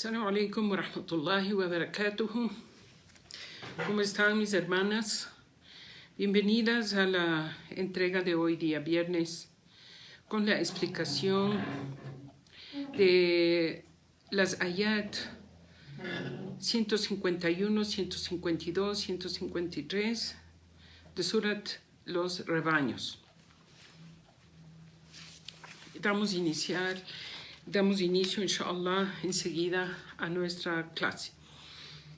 Assalamu alaikum wa rahmatullahi wa barakatuhu. ¿Cómo están mis hermanas? Bienvenidas a la entrega de hoy día viernes con la explicación de las ayat 151, 152, 153 de Surat Los Rebaños. Damos inicio, inshallah, enseguida a nuestra clase.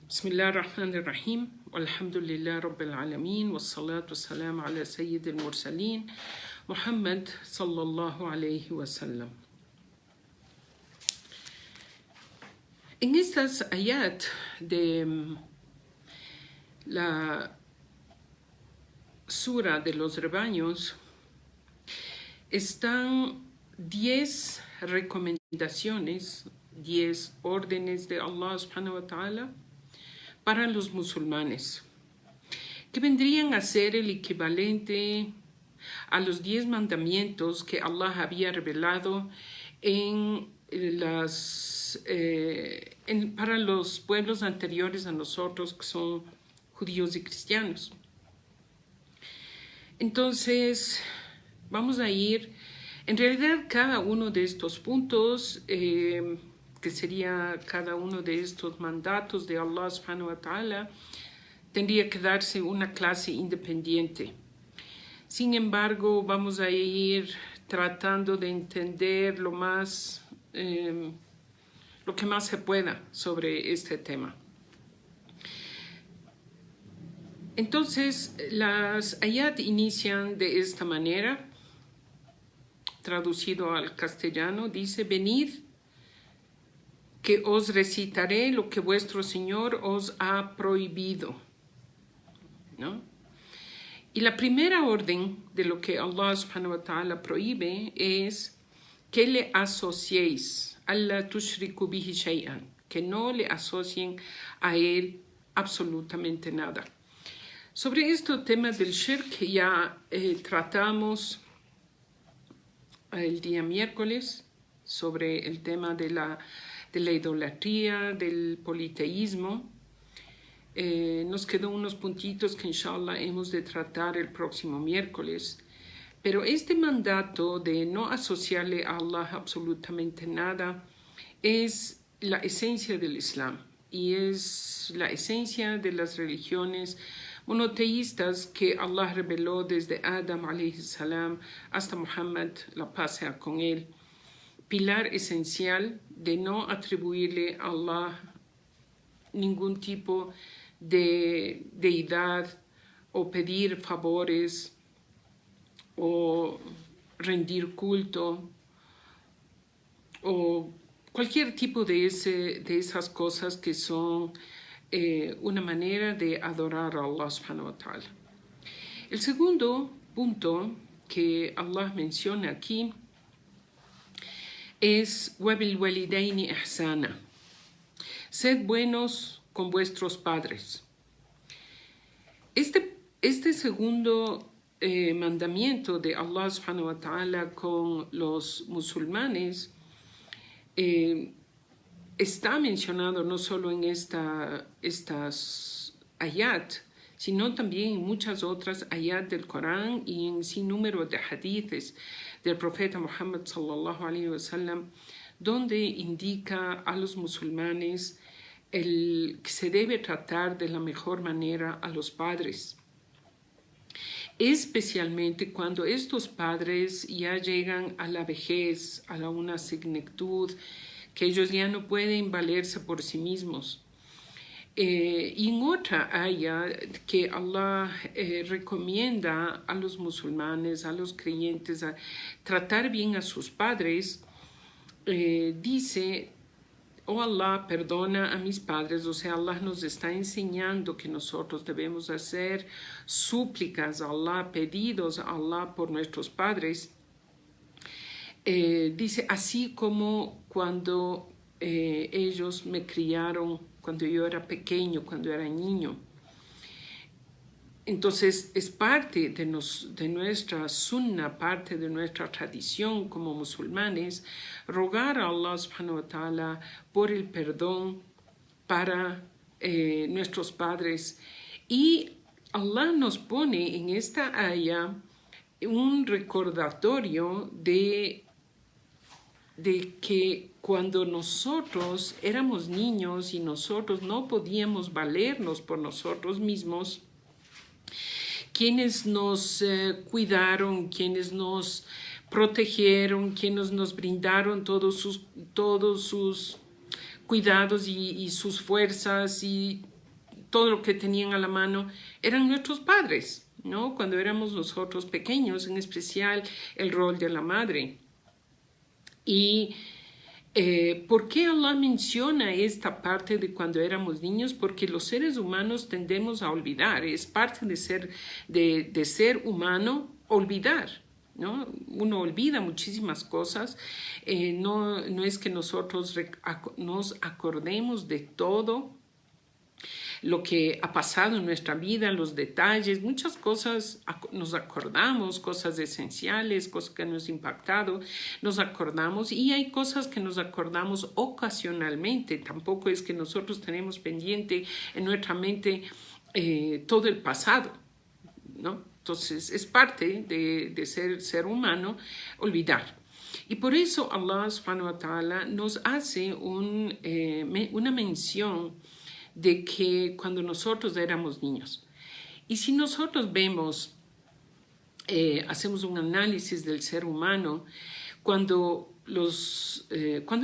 Bismillah ar-Rahman ar-Rahim, walhamdulillah rabbil alameen, wassalatu wassalamu ala sayyid al-mursalin, Muhammad sallallahu alayhi wa sallam. En estas ayat de la Sura de los Rebaños están 10 recomendaciones, 10 órdenes de Allah subhanahu wa ta'ala para los musulmanes, que vendrían a ser el equivalente a los 10 mandamientos que Allah había revelado para los pueblos anteriores a nosotros, que son judíos y cristianos. Entonces, vamos a ir. En realidad, cada uno de estos puntos, que sería cada uno de estos mandatos de Allah subhanahu wa ta'ala, tendría que darse una clase independiente. Sin embargo, vamos a ir tratando de entender lo que más se pueda sobre este tema. Entonces, las ayat inician de esta manera. Traducido al castellano, dice: venid, que os recitaré lo que vuestro Señor os ha prohibido, ¿no? Y la primera orden de lo que Allah subhanahu wa ta'ala prohíbe es que le asociéis, alla tushriku bihi shay'an, que no le asocien a él absolutamente nada. Sobre este tema del shirk ya tratamos el día miércoles, sobre el tema de la idolatría, del politeísmo. Nos quedó unos puntitos que inshallah hemos de tratar el próximo miércoles. Pero este mandato de no asociarle a Allah absolutamente nada es la esencia del Islam y es la esencia de las religiones monoteístas que Allah reveló desde Adam alayhi salam hasta Muhammad, la paz sea con él. Pilar esencial de no atribuirle a Allah ningún tipo de deidad o pedir favores o rendir culto o cualquier tipo de esas cosas que son una manera de adorar a Allah subhanahu wa ta'ala. El segundo punto que Allah menciona aquí es wabil walidaini ihsana. Sed buenos con vuestros padres. Este segundo mandamiento de Allah subhanahu wa ta'ala con los musulmanes está mencionado no solo en estas ayat, sino también en muchas otras ayat del Corán y en sin número de hadiths del profeta Muhammad sallallahu alaihi wasallam, donde indica a los musulmanes que se debe tratar de la mejor manera a los padres, especialmente cuando estos padres ya llegan a la vejez, a una senectud, que ellos ya no pueden valerse por sí mismos. Y en otra aya que Allah recomienda a los musulmanes, a los creyentes, a tratar bien a sus padres, dice: oh Allah, perdona a mis padres. O sea, Allah nos está enseñando que nosotros debemos hacer súplicas a Allah, pedidos a Allah por nuestros padres. Dice, así como cuando ellos me criaron, cuando yo era pequeño, cuando era niño. entonces es parte de nuestra sunna, parte de nuestra tradición como musulmanes, rogar a Allah subhanahu wa ta'ala por el perdón para nuestros padres. Y Allah nos pone en esta aya un recordatorio de que cuando nosotros éramos niños y nosotros no podíamos valernos por nosotros mismos, quienes nos cuidaron, quienes nos protegieron, quienes nos brindaron todos sus cuidados y sus fuerzas y todo lo que tenían a la mano, eran nuestros padres, ¿no? Cuando éramos nosotros pequeños, en especial el rol de la madre. Y ¿por qué Allah menciona esta parte de cuando éramos niños? Porque los seres humanos tendemos a olvidar, es parte de ser humano olvidar, ¿no? Uno olvida muchísimas cosas, no es que nosotros nos acordemos de todo lo que ha pasado en nuestra vida, los detalles, muchas cosas nos acordamos, cosas esenciales, cosas que nos han impactado, nos acordamos, y hay cosas que nos acordamos ocasionalmente. Tampoco es que nosotros tenemos pendiente en nuestra mente todo el pasado, ¿no? Entonces es parte de ser humano olvidar. Y por eso Allah subhanahu wa ta'ala nos hace una mención de que cuando nosotros éramos niños. Y si nosotros vemos, hacemos un análisis del ser humano, cuando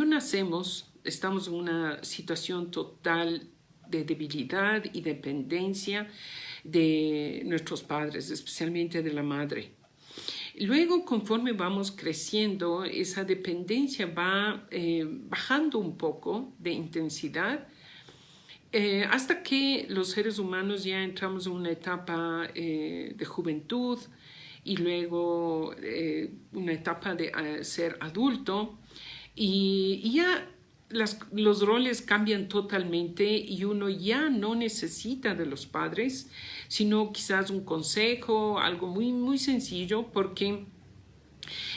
nacemos estamos en una situación total de debilidad y dependencia de nuestros padres, especialmente de la madre. Luego, conforme vamos creciendo, esa dependencia va bajando un poco de intensidad, hasta que los seres humanos ya entramos en una etapa de juventud y luego una etapa de ser adulto, y ya los roles cambian totalmente y uno ya no necesita de los padres, sino quizás un consejo, algo muy, muy sencillo, porque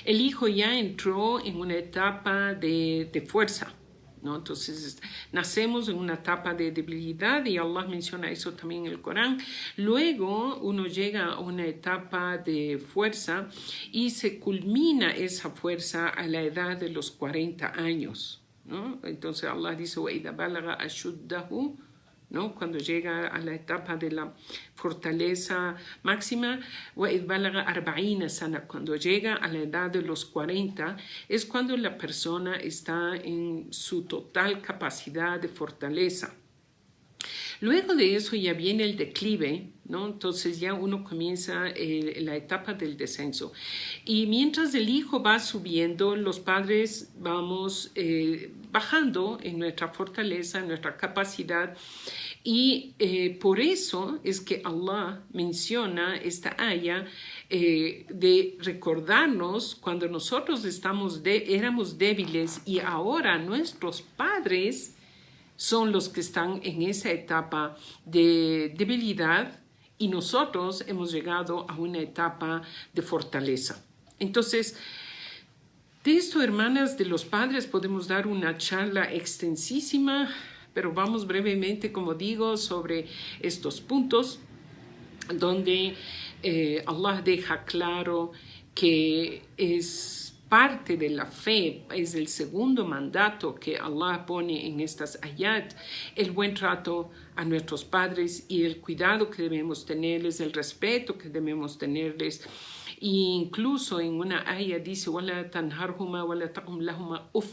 el hijo ya entró en una etapa de fuerza, ¿no? Entonces nacemos en una etapa de debilidad y Allah menciona eso también en el Corán. Luego uno llega a una etapa de fuerza y se culmina esa fuerza a la edad de los 40 años, ¿no? Entonces Allah dice وَإِذَا بَلَغَ أَشُدَّهُ, ¿no? Cuando llega a la etapa de la fortaleza máxima, وَإِذْ بَلَغَ 40 سَنَةً, cuando llega a la edad de los 40, es cuando la persona está en su total capacidad de fortaleza. Luego de eso ya viene el declive, ¿no? Entonces ya uno comienza la etapa del descenso. Y mientras el hijo va subiendo, los padres vamos bajando en nuestra fortaleza, en nuestra capacidad. Y por eso es que Allah menciona esta aya de recordarnos cuando nosotros éramos débiles y ahora nuestros padres son los que están en esa etapa de debilidad y nosotros hemos llegado a una etapa de fortaleza. Entonces, de esto, hermanas, de los padres podemos dar una charla extensísima, pero vamos brevemente, como digo, sobre estos puntos donde Allah deja claro que es parte de la fe, es el segundo mandato que Allah pone en estas ayat, el buen trato a nuestros padres y el cuidado que debemos tenerles, el respeto que debemos tenerles. E incluso en una ayat dice وَلَا تَنْهَرْهُمَا وَلَا تَقُمْ لَهُمَا أُفْ.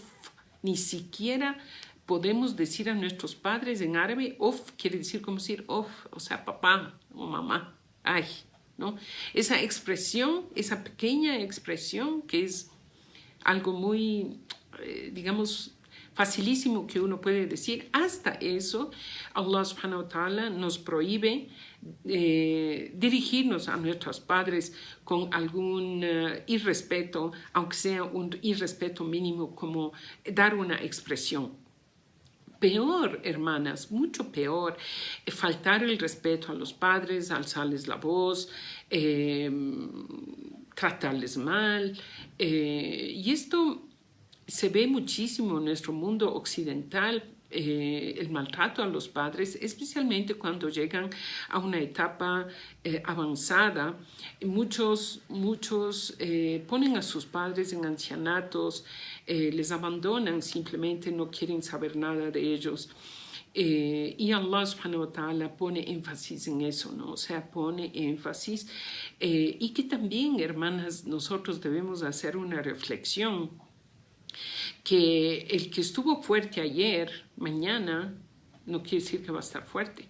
Ni siquiera podemos decir a nuestros padres en árabe, of quiere decir como decir of, o sea, papá o mamá, ay, ¿no? Esa expresión, esa pequeña expresión que es algo muy, digamos, facilísimo que uno puede decir, hasta eso Allah subhanahu wa ta'ala nos prohíbe dirigirnos a nuestros padres con algún irrespeto, aunque sea un irrespeto mínimo, como dar una expresión. Peor, hermanas, mucho peor, faltar el respeto a los padres, alzarles la voz, tratarles mal. Y esto se ve muchísimo en nuestro mundo occidental, el maltrato a los padres, especialmente cuando llegan a una etapa avanzada. Muchos ponen a sus padres en ancianatos, les abandonan, simplemente no quieren saber nada de ellos. Y Allah subhanahu wa ta'ala pone énfasis en eso, ¿no? O sea, pone énfasis y que también, hermanas, nosotros debemos hacer una reflexión, que el que estuvo fuerte ayer, mañana, no quiere decir que va a estar fuerte.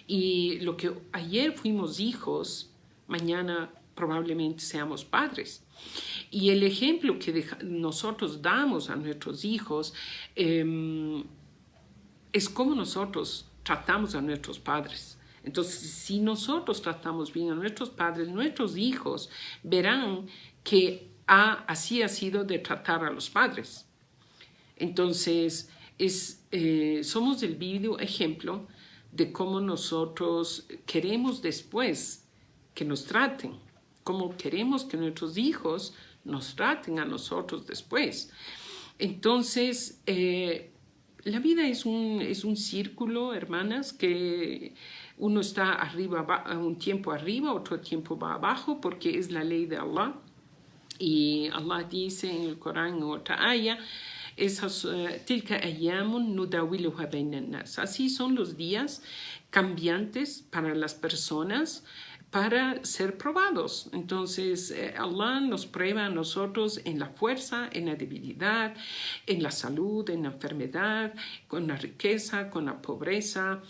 Y lo que ayer fuimos hijos, mañana probablemente seamos padres. Y el ejemplo que nosotros damos a nuestros hijos es cómo nosotros tratamos a nuestros padres. Entonces, si nosotros tratamos bien a nuestros padres, nuestros hijos verán que así ha sido de tratar a los padres. Entonces, somos el vivo ejemplo de cómo nosotros queremos después que nos traten, cómo queremos que nuestros hijos nos traten a nosotros después. Entonces, la vida es un círculo, hermanas, que uno está arriba, un tiempo arriba, otro tiempo va abajo, porque es la ley de Allah. Y Allah dice en el Corán, en otra ayah, tilka ayyamun nudawiluha bainan nas. Así son los días cambiantes para las personas para ser probados. Entonces, Allah nos prueba a nosotros en la fuerza, en la debilidad, en la salud, en la enfermedad, con la riqueza, con la pobreza.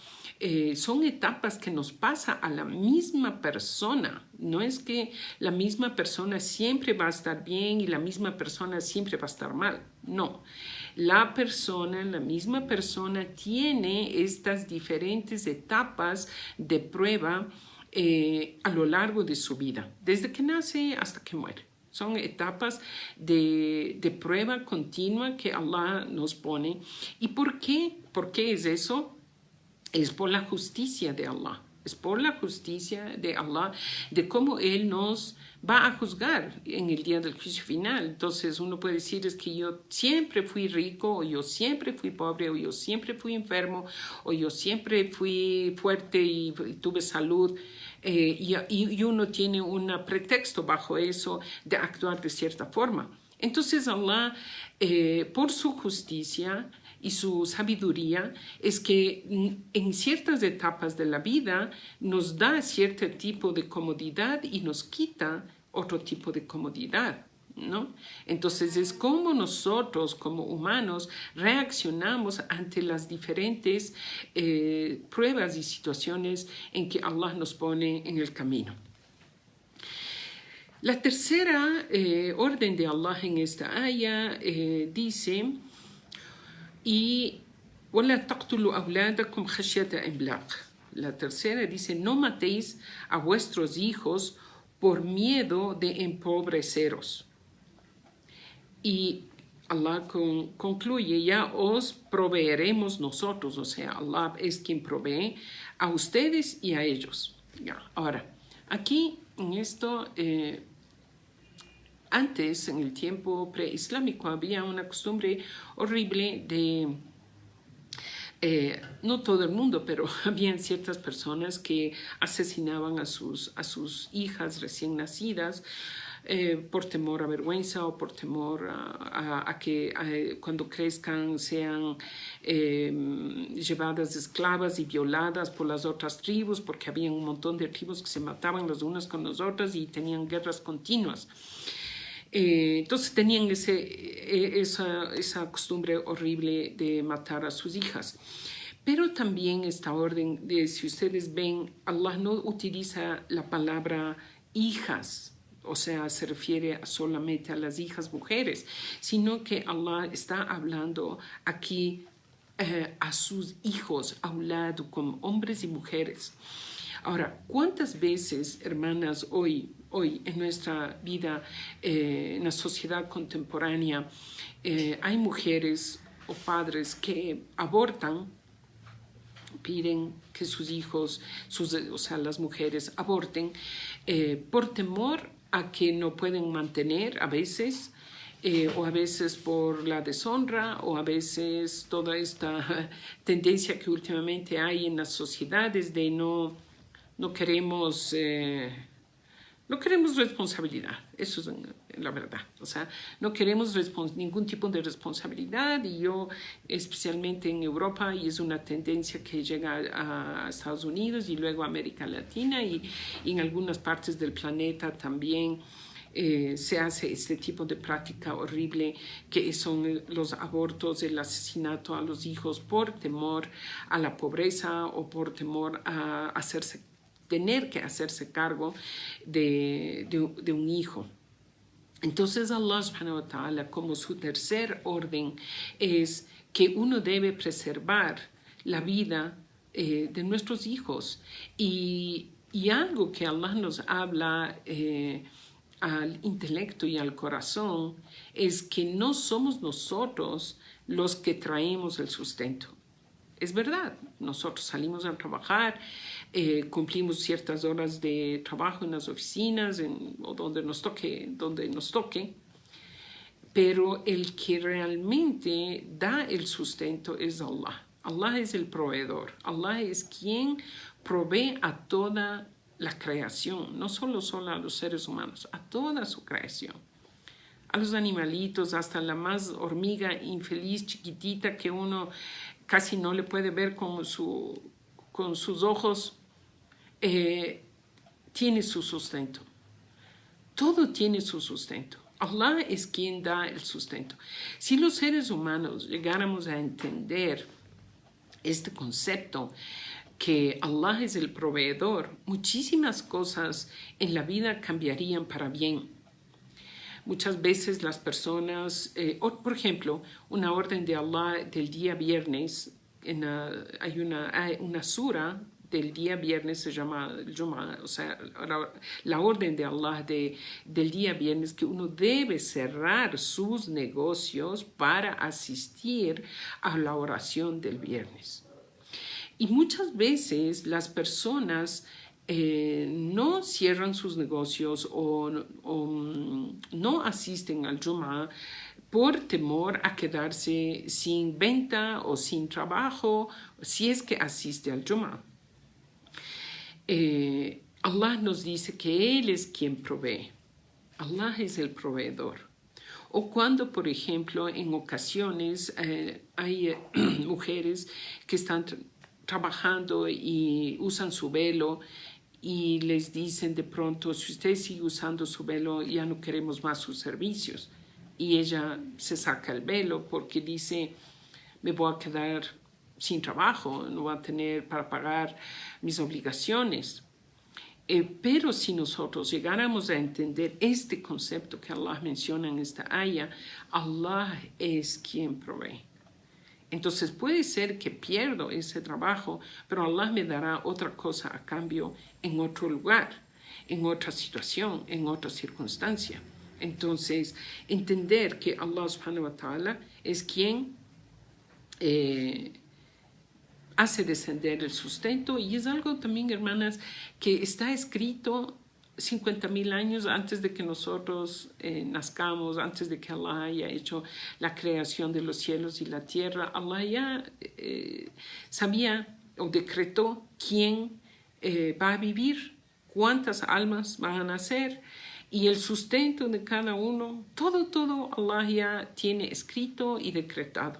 Son etapas que nos pasa a la misma persona. No es que la misma persona siempre va a estar bien y la misma persona siempre va a estar mal. No. La misma persona tiene estas diferentes etapas de prueba a lo largo de su vida, desde que nace hasta que muere. Son etapas de prueba continua que Allah nos pone. ¿Y por qué? ¿Por qué es eso? Es por la justicia de Allah. Es por la justicia de Allah, de cómo Él nos va a juzgar en el día del juicio final. Entonces uno puede decir, es que yo siempre fui rico, o yo siempre fui pobre, o yo siempre fui enfermo, o yo siempre fui fuerte y tuve salud. Y uno tiene un pretexto bajo eso de actuar de cierta forma. Entonces Allah, por su justicia y su sabiduría, es que en ciertas etapas de la vida nos da cierto tipo de comodidad y nos quita otro tipo de comodidad, ¿no? Entonces es como nosotros como humanos reaccionamos ante las diferentes pruebas y situaciones en que Allah nos pone en el camino. La tercera orden de Allah en esta ayah dice: y وَلَا تَقْتُلُوا أَوْلَادَكُمْ خَشْيَةَ إِمْلَاقٍ. La tercera dice: no matéis a vuestros hijos por miedo de empobreceros. Y Allah concluye: ya os proveeremos nosotros. O sea, Allah es quien provee a ustedes y a ellos. Ya. Ahora, aquí en esto, antes, en el tiempo preislámico, había una costumbre horrible de, no todo el mundo, pero habían ciertas personas que asesinaban a sus hijas recién nacidas por temor a vergüenza o por temor a que cuando crezcan sean llevadas esclavas y violadas por las otras tribus, porque había un montón de tribus que se mataban las unas con las otras y tenían guerras continuas. Entonces tenían esa costumbre horrible de matar a sus hijas. Pero también esta orden, si ustedes ven, Allah no utiliza la palabra hijas, o sea, se refiere solamente a las hijas mujeres, sino que Allah está hablando aquí a sus hijos, aulad, como hombres y mujeres. Ahora, ¿cuántas veces, hermanas, hoy en nuestra vida, en la sociedad contemporánea, hay mujeres o padres que abortan, piden que sus hijos, o sea, las mujeres aborten por temor a que no pueden mantener a veces, o a veces por la deshonra, o a veces toda esta tendencia que últimamente hay en las sociedades de no queremos... no queremos responsabilidad, eso es la verdad. O sea, no queremos ningún tipo de responsabilidad, y yo, especialmente en Europa, y es una tendencia que llega a Estados Unidos y luego a América Latina y en algunas partes del planeta también, se hace este tipo de práctica horrible que son los abortos, el asesinato a los hijos por temor a la pobreza o por temor a tener que hacerse cargo de un hijo. Entonces Allah subhanahu wa ta'ala, como su tercer orden, es que uno debe preservar la vida de nuestros hijos. Y algo que Allah nos habla al intelecto y al corazón es que no somos nosotros los que traemos el sustento. Es verdad, nosotros salimos a trabajar, cumplimos ciertas horas de trabajo en las oficinas o donde nos toque, pero el que realmente da el sustento es Allah. Allah es el proveedor. Allah es quien provee a toda la creación, no solo a los seres humanos, a toda su creación. A los animalitos, hasta la más hormiga infeliz, chiquitita, que uno casi no le puede ver con sus ojos, tiene su sustento. Todo tiene su sustento. Allah es quien da el sustento. Si los seres humanos llegáramos a entender este concepto, que Allah es el proveedor, muchísimas cosas en la vida cambiarían para bien. Muchas veces las personas, por ejemplo, una orden de Allah del día viernes, hay una sura del día viernes, se llama el Jum'a, o sea, la orden de Allah del día viernes, que uno debe cerrar sus negocios para asistir a la oración del viernes. Y muchas veces las personas no cierran sus negocios o no asisten al Jum'a por temor a quedarse sin venta o sin trabajo si es que asiste al Jum'a. Allah nos dice que Él es quien provee. Allah es el proveedor. O cuando, por ejemplo, en ocasiones hay mujeres que están trabajando y usan su velo y les dicen de pronto, si usted sigue usando su velo, ya no queremos más sus servicios. Y ella se saca el velo porque dice, me voy a quedar sin trabajo, no voy a tener para pagar mis obligaciones. Pero si nosotros llegáramos a entender este concepto que Allah menciona en esta aya, Allah es quien provee. Entonces puede ser que pierdo ese trabajo, pero Allah me dará otra cosa a cambio en otro lugar, en otra situación, en otra circunstancia. Entonces, entender que Allah subhanahu wa ta'ala es quien hace descender el sustento, y es algo también, hermanas, que está escrito 50,000 años antes de que nosotros nazcamos, antes de que Allah haya hecho la creación de los cielos y la tierra. Allah ya sabía o decretó quién va a vivir, cuántas almas van a nacer y el sustento de cada uno. Todo Allah ya tiene escrito y decretado.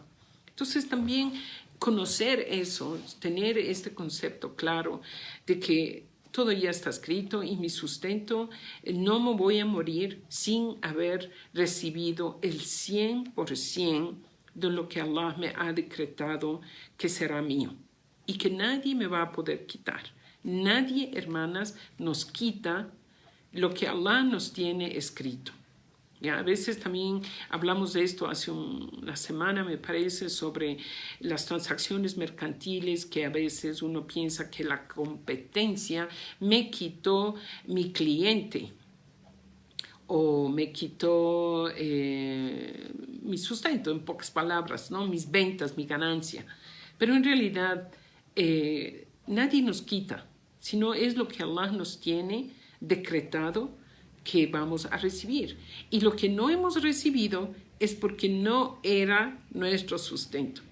Entonces también conocer eso, tener este concepto claro de que todo ya está escrito y mi sustento, no me voy a morir sin haber recibido el 100% de lo que Allah me ha decretado que será mío y que nadie me va a poder quitar. Nadie, hermanas, nos quita lo que Allah nos tiene escrito. Ya, a veces también hablamos de esto hace una semana, me parece, sobre las transacciones mercantiles, que a veces uno piensa que la competencia me quitó mi cliente o me quitó mi sustento, en pocas palabras, ¿no? Mis ventas, mi ganancia. Pero en realidad nadie nos quita, sino es lo que Allah nos tiene decretado que vamos a recibir. Y lo que no hemos recibido es porque no era nuestro sustento.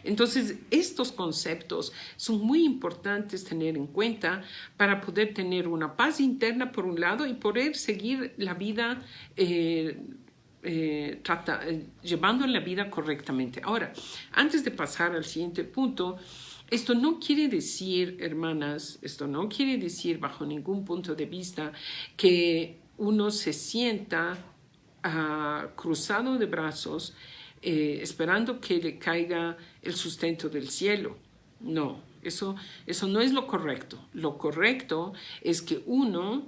Entonces, estos conceptos son muy importantes tener en cuenta para poder tener una paz interna por un lado y poder seguir la vida, llevando la vida correctamente. Ahora, antes de pasar al siguiente punto, esto no quiere decir, hermanas, esto no quiere decir bajo ningún punto de vista que uno se sienta cruzado de brazos esperando que le caiga el sustento del cielo. No, eso no es lo correcto. Lo correcto es que uno,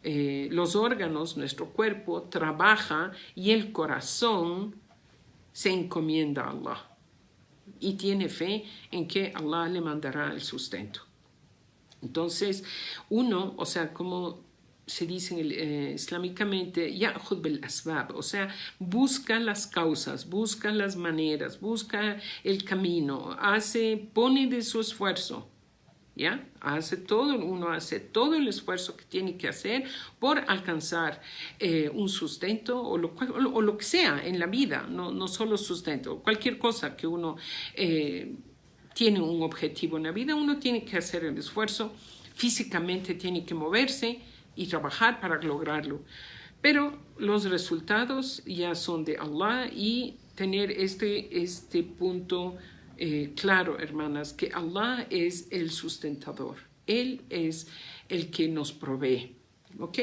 los órganos, nuestro cuerpo, trabaja y el corazón se encomienda a Allah y tiene fe en que Allah le mandará el sustento. Entonces, uno, o sea, como se dice islámicamente, ya'khud bil asbab, o sea, busca las causas, busca las maneras, busca el camino, pone de su esfuerzo, ¿ya? Uno hace todo el esfuerzo que tiene que hacer por alcanzar un sustento o lo que sea en la vida, no solo sustento, cualquier cosa que uno tiene un objetivo en la vida, uno tiene que hacer el esfuerzo, físicamente tiene que moverse y trabajar para lograrlo. Pero los resultados ya son de Allah y tener este punto claro, hermanas, que Allah es el sustentador. Él es el que nos provee. ¿Ok?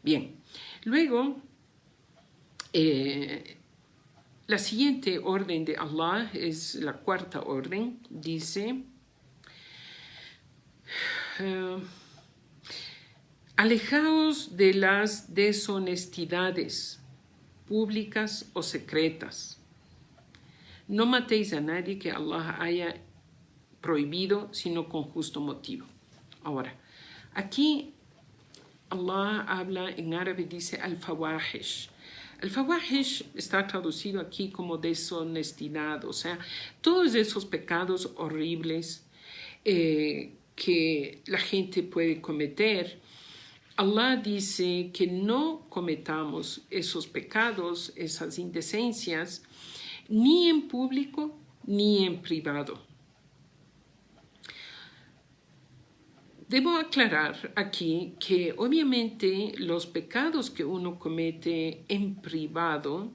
Bien. Luego, la siguiente orden de Allah es la cuarta orden. Dice... alejaos de las deshonestidades públicas o secretas. No matéis a nadie que Allah haya prohibido, sino con justo motivo. Ahora, aquí Allah habla en árabe, dice al-fawahish. Al-fawahish está traducido aquí como deshonestidad, o sea, todos esos pecados horribles que la gente puede cometer. Allah dice que no cometamos esos pecados, esas indecencias, ni en público ni en privado. Debo aclarar aquí que obviamente los pecados que uno comete en privado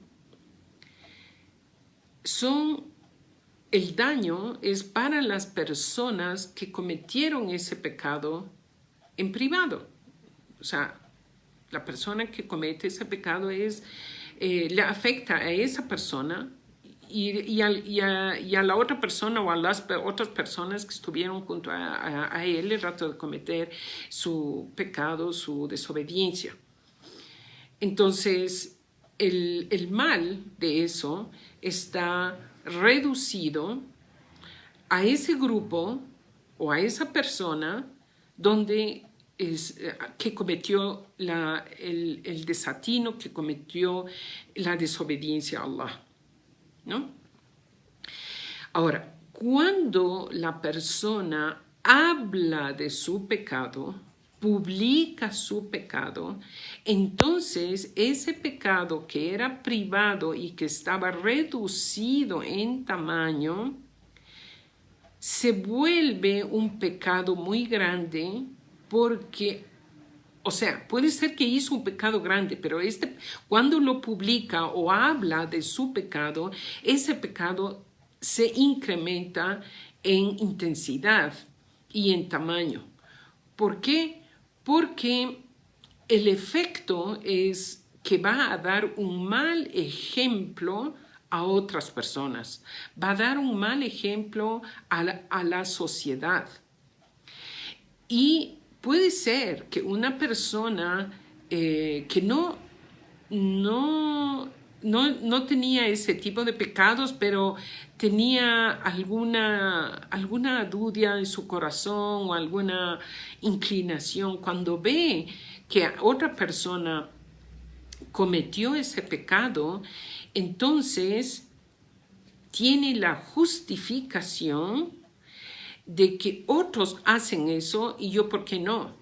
el daño es para las personas que cometieron ese pecado en privado. O sea, la persona que comete ese pecado le afecta a esa persona y a la otra persona o a las otras personas que estuvieron junto a él el rato de cometer su pecado, su desobediencia. Entonces, el mal de eso está reducido a ese grupo o a esa persona que cometió el desatino, que cometió la desobediencia a Allah, ¿no? Ahora, cuando la persona habla de su pecado, publica su pecado, entonces ese pecado que era privado y que estaba reducido en tamaño, se vuelve un pecado muy grande porque, o sea, puede ser que hizo un pecado grande, pero cuando lo publica o habla de su pecado, ese pecado se incrementa en intensidad y en tamaño. ¿Por qué? Porque el efecto es que va a dar un mal ejemplo a otras personas, va a dar un mal ejemplo a la sociedad. Y puede ser que una persona que no tenía ese tipo de pecados, pero tenía alguna duda en su corazón o alguna inclinación, cuando ve que otra persona cometió ese pecado entonces tiene la justificación de que otros hacen eso y yo, ¿por qué no?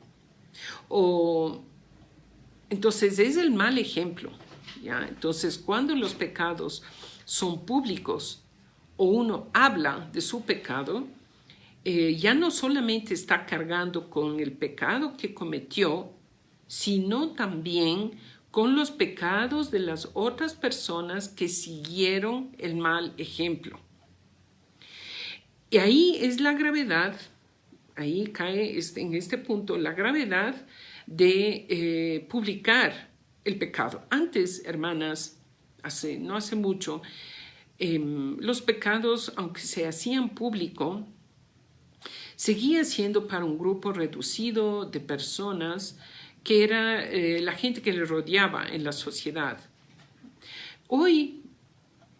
Entonces es el mal ejemplo, ¿ya? Entonces, cuando los pecados son públicos o uno habla de su pecado, ya no solamente está cargando con el pecado que cometió, sino también con los pecados de las otras personas que siguieron el mal ejemplo. Y ahí es la gravedad, ahí cae en este punto la gravedad de publicar el pecado. Antes, hermanas, no hace mucho, los pecados, aunque se hacían público, seguía siendo para un grupo reducido de personas que era la gente que le rodeaba en la sociedad. Hoy,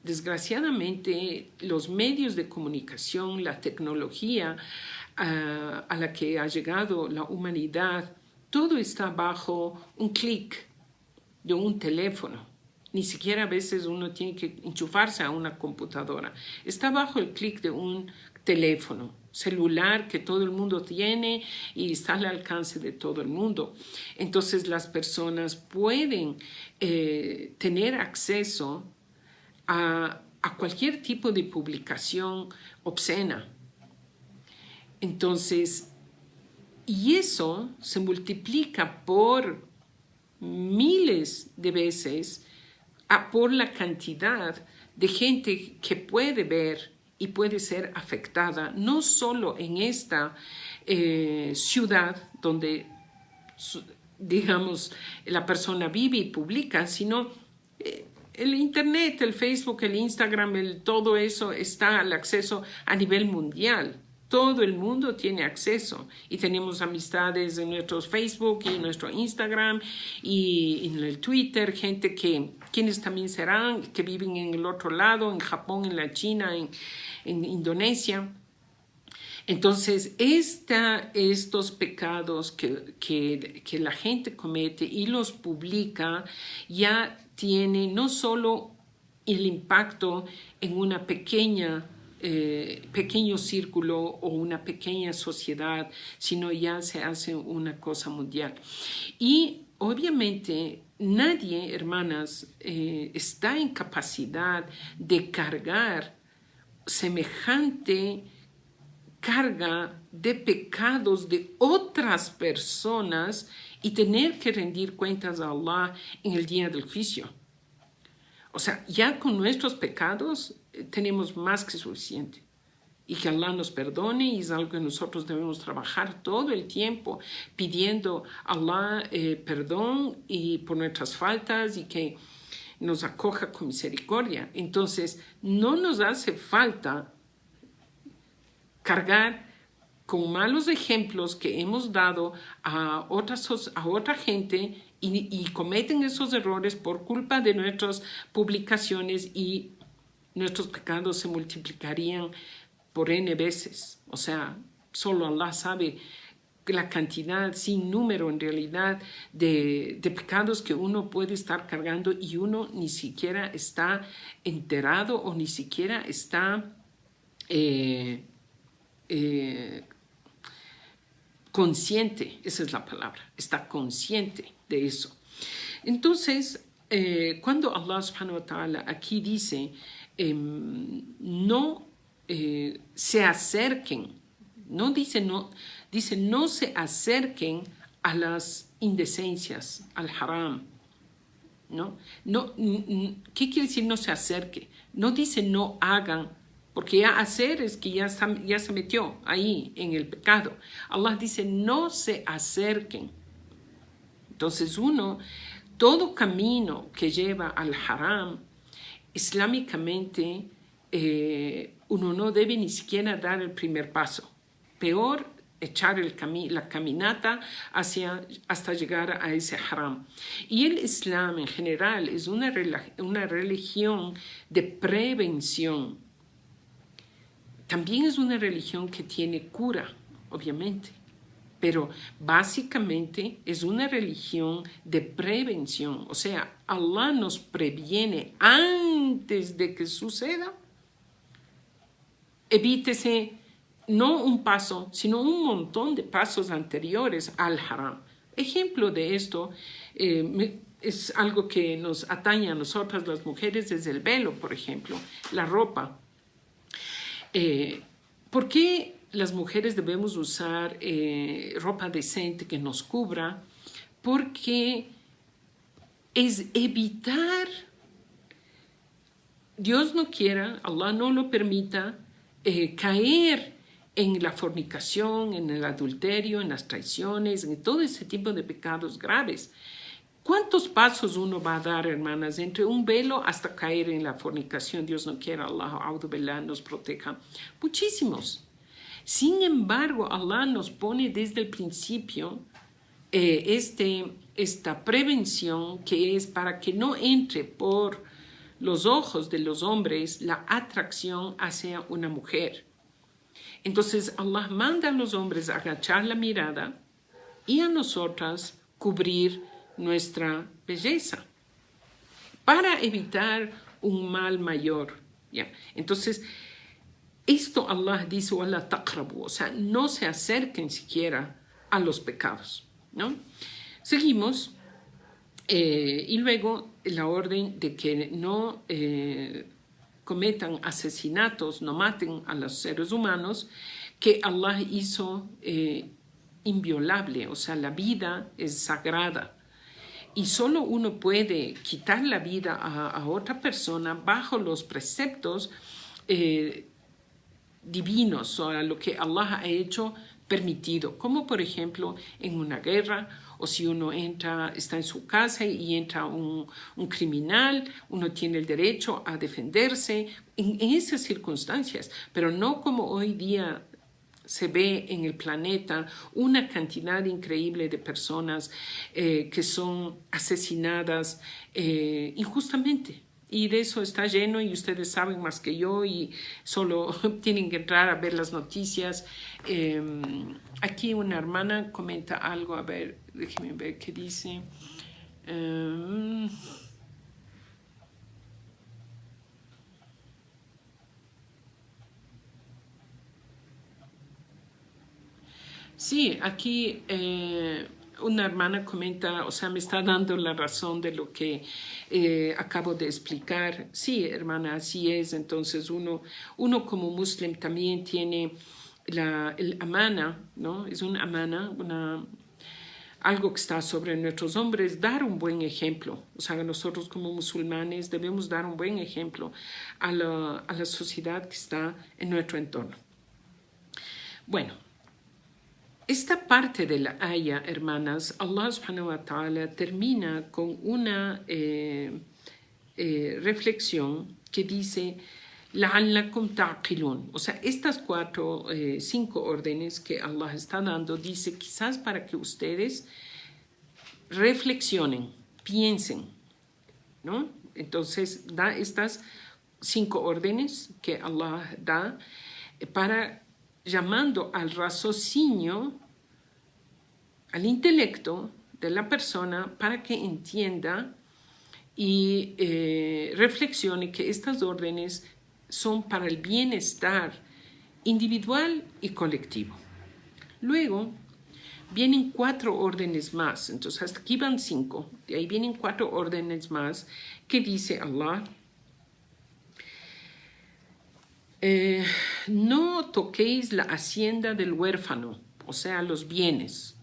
desgraciadamente, los medios de comunicación, la tecnología a la que ha llegado la humanidad, todo está bajo un clic de un teléfono. Ni siquiera a veces uno tiene que enchufarse a una computadora. Está bajo el clic de un teléfono celular que todo el mundo tiene y está al alcance de todo el mundo. Entonces las personas pueden tener acceso a cualquier tipo de publicación obscena. Entonces, y eso se multiplica por miles de veces por la cantidad de gente que puede ver y puede ser afectada, no solo en esta ciudad donde, digamos, la persona vive y publica, sino el Internet, el Facebook, el Instagram, todo eso está al acceso a nivel mundial. Todo el mundo tiene acceso y tenemos amistades en nuestros Facebook y nuestro Instagram y en el Twitter, gente quienes también serán, que viven en el otro lado, en Japón, en la China, en Indonesia. Entonces, estos pecados que la gente comete y los publica ya tiene no solo el impacto en una pequeño círculo o una pequeña sociedad, sino ya se hace una cosa mundial. Y obviamente nadie, hermanas, está en capacidad de cargar semejante carga de pecados de otras personas y tener que rendir cuentas a Allah en el día del juicio. O sea, ya con nuestros pecados tenemos más que suficiente. Y que Allah nos perdone, y es algo que nosotros debemos trabajar todo el tiempo pidiendo a Allah perdón y por nuestras faltas y que nos acoja con misericordia. Entonces, no nos hace falta cargar con malos ejemplos que hemos dado a otra gente y cometen esos errores por culpa de nuestras publicaciones y nuestros pecados se multiplicarían por N veces. O sea, solo Allah sabe la cantidad sin número en realidad de pecados que uno puede estar cargando y uno ni siquiera está enterado o ni siquiera está consciente, esa es la palabra, está consciente de eso. Entonces, cuando Allah subhanahu wa ta'ala aquí dice no se acerquen, no dice no se acerquen a las indecencias, al haram, ¿no? ¿Qué quiere decir no se acerque? No dice no hagan, porque ya hacer es que ya se metió ahí en el pecado. Allah dice no se acerquen. Entonces todo camino que lleva al haram, islámicamente, uno no debe ni siquiera dar el primer paso. Peor, echar la caminata hasta llegar a ese haram. Y el Islam en general es una religión de prevención. También es una religión que tiene cura, obviamente. Pero básicamente es una religión de prevención. O sea, Allah nos previene antes de que suceda. Evítese no un paso, sino un montón de pasos anteriores al haram. Ejemplo de esto es algo que nos atañe a nosotras las mujeres, desde el velo, por ejemplo, la ropa. ¿Por qué las mujeres debemos usar ropa decente que nos cubra? Porque es evitar, Dios no quiera, Allah no lo permita, caer en la fornicación, en el adulterio, en las traiciones, en todo ese tipo de pecados graves. ¿Cuántos pasos uno va a dar, hermanas, entre un velo hasta caer en la fornicación? Dios no quiera, Allah nos proteja. Muchísimos. Sin embargo, Allah nos pone desde el principio esta prevención, que es para que no entre por los ojos de los hombres la atracción hacia una mujer. Entonces Allah manda a los hombres a agachar la mirada y a nosotras cubrir nuestra belleza para evitar un mal mayor. ¿Ya? Entonces, esto Allah dice, wala taqrabu, o sea, no se acerquen siquiera a los pecados, ¿no? Seguimos, y luego la orden de que no cometan asesinatos, no maten a los seres humanos, que Allah hizo inviolable, o sea, la vida es sagrada. Y solo uno puede quitar la vida a otra persona bajo los preceptos divinos, o a lo que Allah ha hecho permitido, como por ejemplo en una guerra, o si uno está en su casa y entra un criminal, uno tiene el derecho a defenderse en esas circunstancias, pero no como hoy día se ve en el planeta una cantidad increíble de personas que son asesinadas injustamente. Y de eso está lleno, y ustedes saben más que yo, y solo tienen que entrar a ver las noticias. Aquí una hermana comenta algo, a ver, déjenme ver qué dice. Sí, aquí una hermana comenta, o sea, me está dando la razón de lo que acabo de explicar. Sí, hermana, así es. Entonces uno como muslim también tiene el amana, ¿no? Es un amana, algo que está sobre nuestros hombres, dar un buen ejemplo. O sea, nosotros como musulmanes debemos dar un buen ejemplo a la sociedad que está en nuestro entorno. Bueno, esta parte de la aya, hermanas, Allah subhanahu wa ta'ala termina con una reflexión que dice لَعَلَّكُمْ تَعْقِلُونَ. O sea, estas 5 órdenes que Allah está dando, dice quizás para que ustedes reflexionen, piensen, ¿no? Entonces da estas 5 órdenes que Allah da para llamando al raciocinio, al intelecto de la persona, para que entienda y reflexione que estas órdenes son para el bienestar individual y colectivo. Luego vienen 4 órdenes más, entonces hasta aquí van 5, de ahí vienen 4 órdenes más que dice Allah. No toquéis la hacienda del huérfano, o sea, los bienes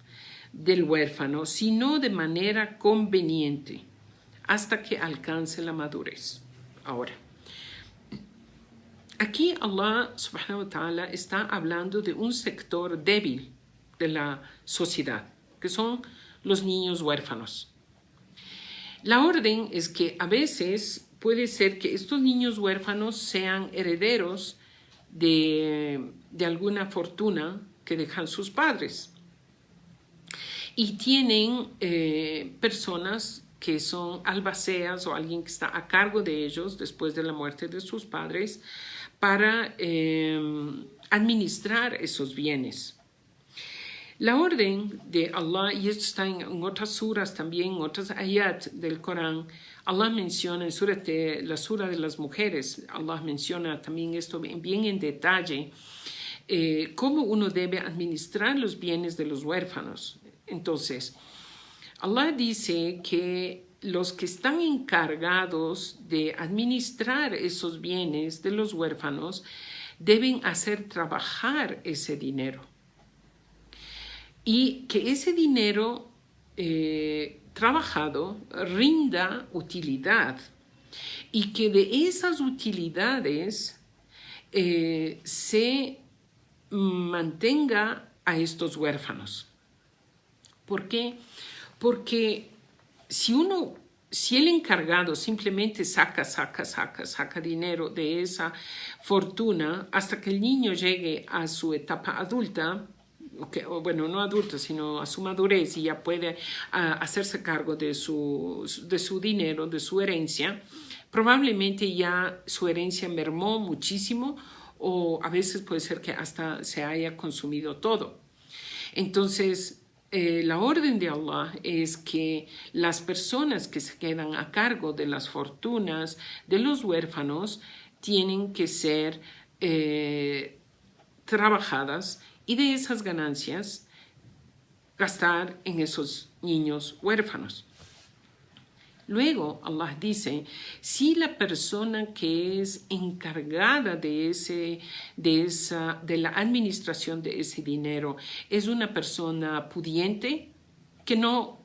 del huérfano, sino de manera conveniente, hasta que alcance la madurez. Ahora, aquí Allah subhanahu wa ta'ala está hablando de un sector débil de la sociedad, que son los niños huérfanos. La orden es que a veces puede ser que estos niños huérfanos sean herederos de alguna fortuna que dejan sus padres. Y tienen personas que son albaceas o alguien que está a cargo de ellos después de la muerte de sus padres para administrar esos bienes. La orden de Allah, y esto está en otras suras también, en otras ayat del Corán, Allah menciona en la sura de las mujeres, Allah menciona también esto bien en detalle, cómo uno debe administrar los bienes de los huérfanos. Entonces, Allah dice que los que están encargados de administrar esos bienes de los huérfanos deben hacer trabajar ese dinero. Y que ese dinero trabajado rinda utilidad y que de esas utilidades se mantenga a estos huérfanos. ¿Por qué? Porque si el encargado simplemente saca dinero de esa fortuna hasta que el niño llegue a su etapa adulta, bueno, no adulta, sino a su madurez y ya puede hacerse cargo de su dinero, de su herencia, probablemente ya su herencia mermó muchísimo o a veces puede ser que hasta se haya consumido todo. Entonces, la orden de Allah es que las personas que se quedan a cargo de las fortunas de los huérfanos tienen que ser trabajadas y de esas ganancias gastar en esos niños huérfanos. Luego Allah dice, si la persona que es encargada de la administración de ese dinero es una persona pudiente, que no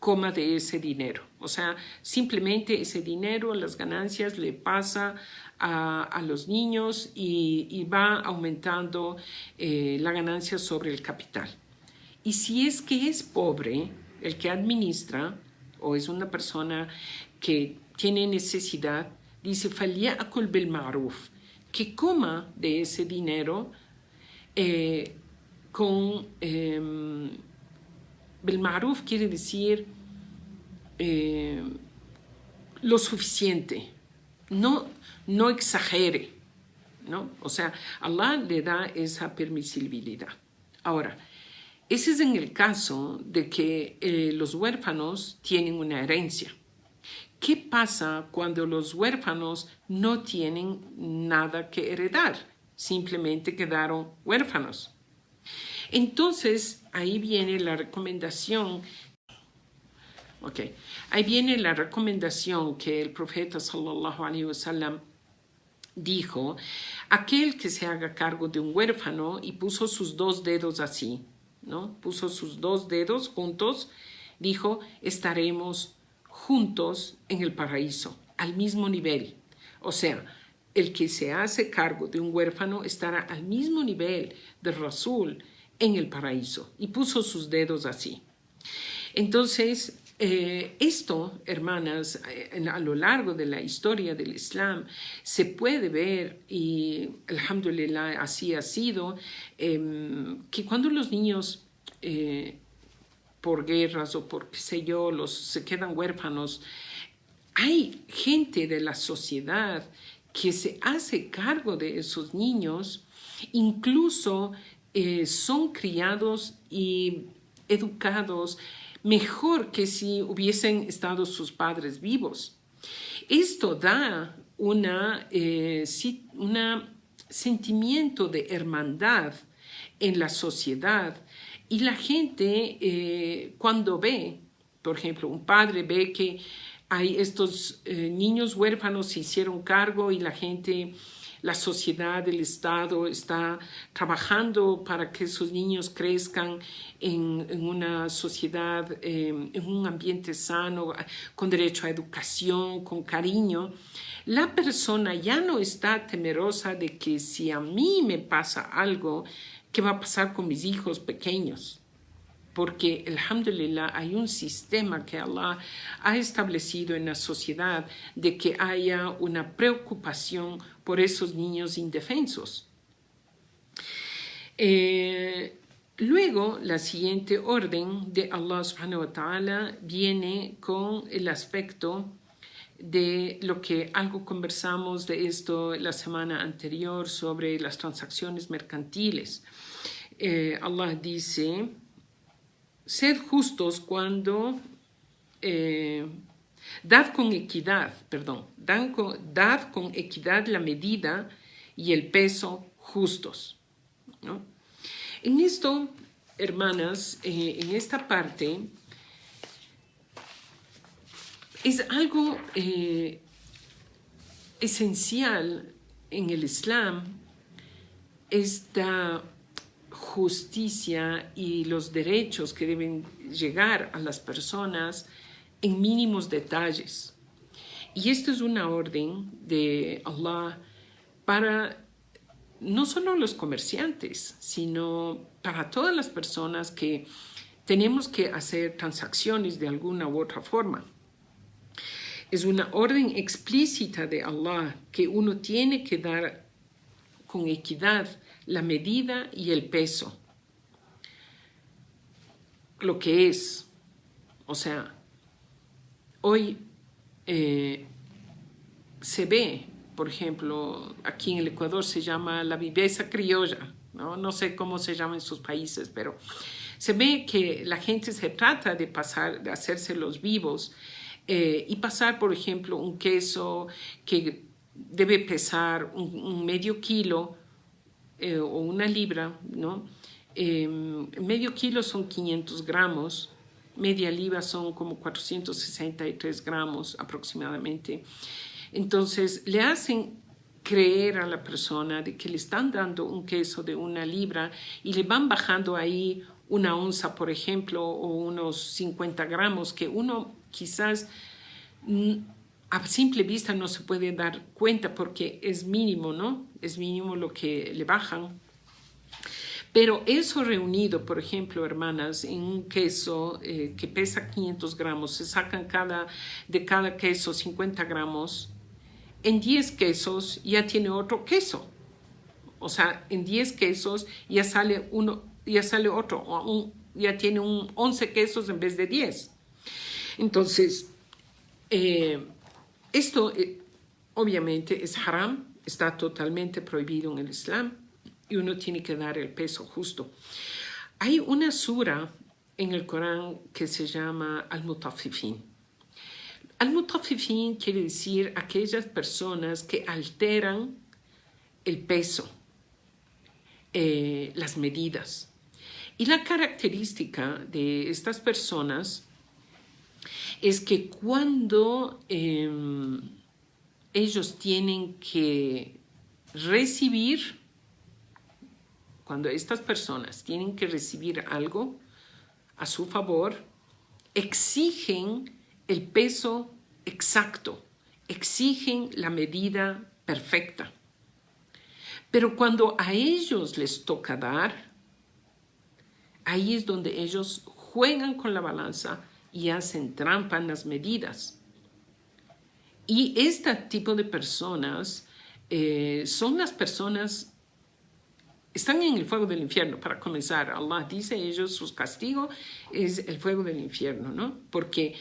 coma de ese dinero. O sea, simplemente ese dinero, las ganancias le pasa a los niños y va aumentando la ganancia sobre el capital. Y si es que es pobre, el que administra, o es una persona que tiene necesidad, dice, فَلْيَأْكُلْ بِالْمَعْرُوفِ, que coma de ese dinero بالمعروف quiere decir lo suficiente, no exagere, ¿no? O sea, Allah le da esa permisibilidad. Ahora, ese es en el caso de que los huérfanos tienen una herencia. ¿Qué pasa cuando los huérfanos no tienen nada que heredar? Simplemente quedaron huérfanos. Entonces, ahí viene la recomendación. Ahí viene la recomendación que el profeta sallallahu alaihi wasallam dijo: aquel que se haga cargo de un huérfano, y puso sus dos dedos así, ¿no? Puso sus dos dedos juntos, dijo: estaremos juntos en el paraíso, al mismo nivel. O sea, el que se hace cargo de un huérfano estará al mismo nivel de Rasul en el paraíso. Y puso sus dedos así. Entonces, esto, hermanas, a lo largo de la historia del Islam se puede ver, y alhamdulillah así ha sido, que cuando los niños por guerras o por qué sé yo se quedan huérfanos, hay gente de la sociedad que se hace cargo de esos niños, incluso son criados y educados mejor que si hubiesen estado sus padres vivos. Esto da un sentimiento de hermandad en la sociedad, y la gente cuando ve, por ejemplo, un padre ve que hay estos niños huérfanos se hicieron cargo y la sociedad, el Estado está trabajando para que esos niños crezcan en una sociedad, en un ambiente sano, con derecho a educación, con cariño. La persona ya no está temerosa de que si a mí me pasa algo, ¿qué va a pasar con mis hijos pequeños? Porque, alhamdulillah, hay un sistema que Allah ha establecido en la sociedad de que haya una preocupación por esos niños indefensos. Luego, la siguiente orden de Allah subhanahu wa ta'ala viene con el aspecto de lo que algo conversamos de esto la semana anterior sobre las transacciones mercantiles. Allah dice, sed justos cuando dad con equidad la medida y el peso justos, ¿no? En esto, hermanas, en esta parte es algo esencial en el Islam, esta justicia y los derechos que deben llegar a las personas en mínimos detalles. Y esto es una orden de Allah para no solo los comerciantes, sino para todas las personas que tenemos que hacer transacciones de alguna u otra forma. Es una orden explícita de Allah que uno tiene que dar con equidad la medida y el peso. Lo que es, o sea, hoy se ve, por ejemplo, aquí en el Ecuador se llama la viveza criolla, ¿no? No sé cómo se llama en sus países, pero se ve que la gente se trata de hacerse los vivos y pasar, por ejemplo, un queso que debe pesar un medio kilo o una libra, ¿no? Medio kilo son 500 gramos, media libra son como 463 gramos aproximadamente. Entonces le hacen creer a la persona de que le están dando un queso de una libra y le van bajando ahí una onza, por ejemplo, o unos 50 gramos que uno quizás a simple vista no se puede dar cuenta porque es mínimo, ¿no? Es mínimo lo que le bajan. Pero eso reunido, por ejemplo, hermanas, en un queso que pesa 500 gramos, se sacan de cada queso 50 gramos, en 10 quesos ya tiene otro queso. O sea, en 10 quesos ya sale otro, ya tiene 11 quesos en vez de 10. Entonces, esto obviamente es haram, está totalmente prohibido en el Islam y uno tiene que dar el peso justo. Hay una sura en el Corán que se llama Al-Mutaffifin. Al-Mutaffifin quiere decir aquellas personas que alteran el peso, las medidas. Y la característica de estas personas es que cuando ellos tienen que recibir, cuando estas personas tienen que recibir algo a su favor, exigen el peso exacto, exigen la medida perfecta. Pero cuando a ellos les toca dar, ahí es donde ellos juegan con la balanza y hacen trampa en las medidas. Y este tipo de personas son las personas, están en el fuego del infierno, para comenzar. Allah dice ellos, su castigo es el fuego del infierno, ¿no? Porque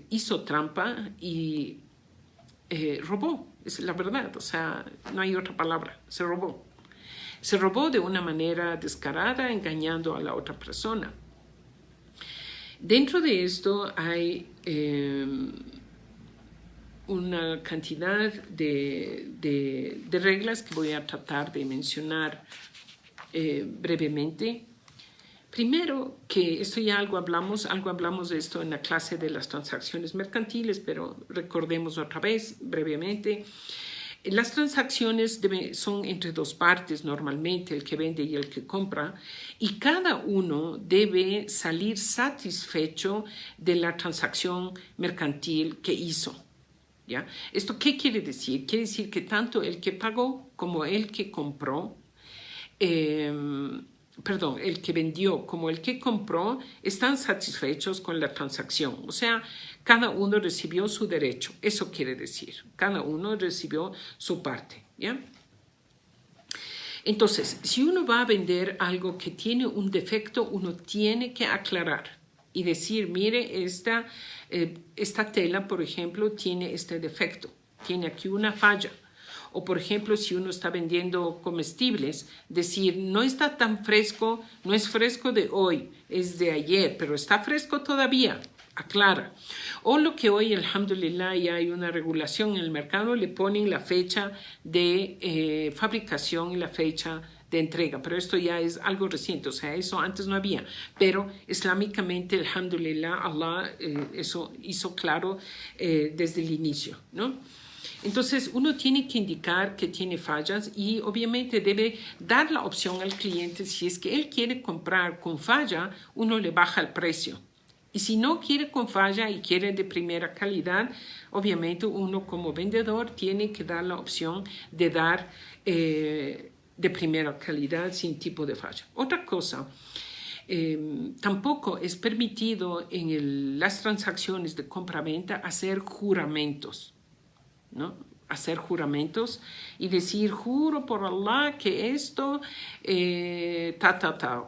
hizo trampa y robó, es la verdad, o sea, no hay otra palabra, se robó. Se robó de una manera descarada, engañando a la otra persona. Dentro de esto hay una cantidad de reglas que voy a tratar de mencionar brevemente. Primero, que esto ya algo hablamos de esto en la clase de las transacciones mercantiles, pero recordemos otra vez brevemente. Las transacciones son entre dos partes normalmente, el que vende y el que compra, y cada uno debe salir satisfecho de la transacción mercantil que hizo. ¿Ya? ¿Esto qué quiere decir? Quiere decir que tanto el que pagó como el que compró, el que vendió como el que compró están satisfechos con la transacción. O sea, cada uno recibió su derecho. Eso quiere decir, cada uno recibió su parte. ¿Ya? Entonces, si uno va a vender algo que tiene un defecto, uno tiene que aclarar y decir, mire, esta tela, por ejemplo, tiene este defecto, tiene aquí una falla. O por ejemplo, si uno está vendiendo comestibles, decir, no está tan fresco, no es fresco de hoy, es de ayer, pero está fresco todavía. Aclara. O lo que hoy, alhamdulillah, ya hay una regulación en el mercado, le ponen la fecha de fabricación y la fecha de entrega, pero esto ya es algo reciente, o sea, eso antes no había, pero islámicamente, alhamdulillah, Allah eso hizo claro desde el inicio, ¿no? Entonces, uno tiene que indicar que tiene fallas y obviamente debe dar la opción al cliente, si es que él quiere comprar con falla, uno le baja el precio. Y si no quiere con falla y quiere de primera calidad, obviamente uno como vendedor tiene que dar la opción de dar de primera calidad sin tipo de falla. Otra cosa, tampoco es permitido en las transacciones de compra-venta hacer juramentos, ¿no? Hacer juramentos y decir, juro por Allah que esto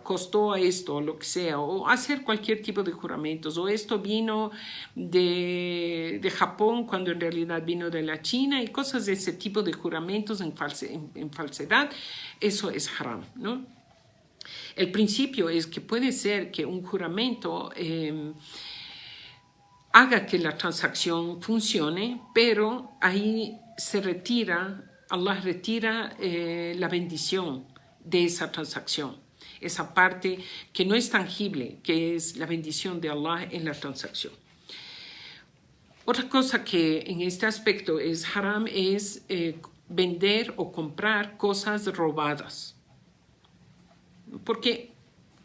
costó esto, o lo que sea, o hacer cualquier tipo de juramentos, o esto vino de Japón cuando en realidad vino de la China, y cosas de ese tipo de juramentos en falsedad, eso es haram, ¿no? El principio es que puede ser que un juramento haga que la transacción funcione, pero ahí se retira, Allah retira la bendición de esa transacción, esa parte que no es tangible, que es la bendición de Allah en la transacción. Otra cosa que en este aspecto es haram es vender o comprar cosas robadas, porque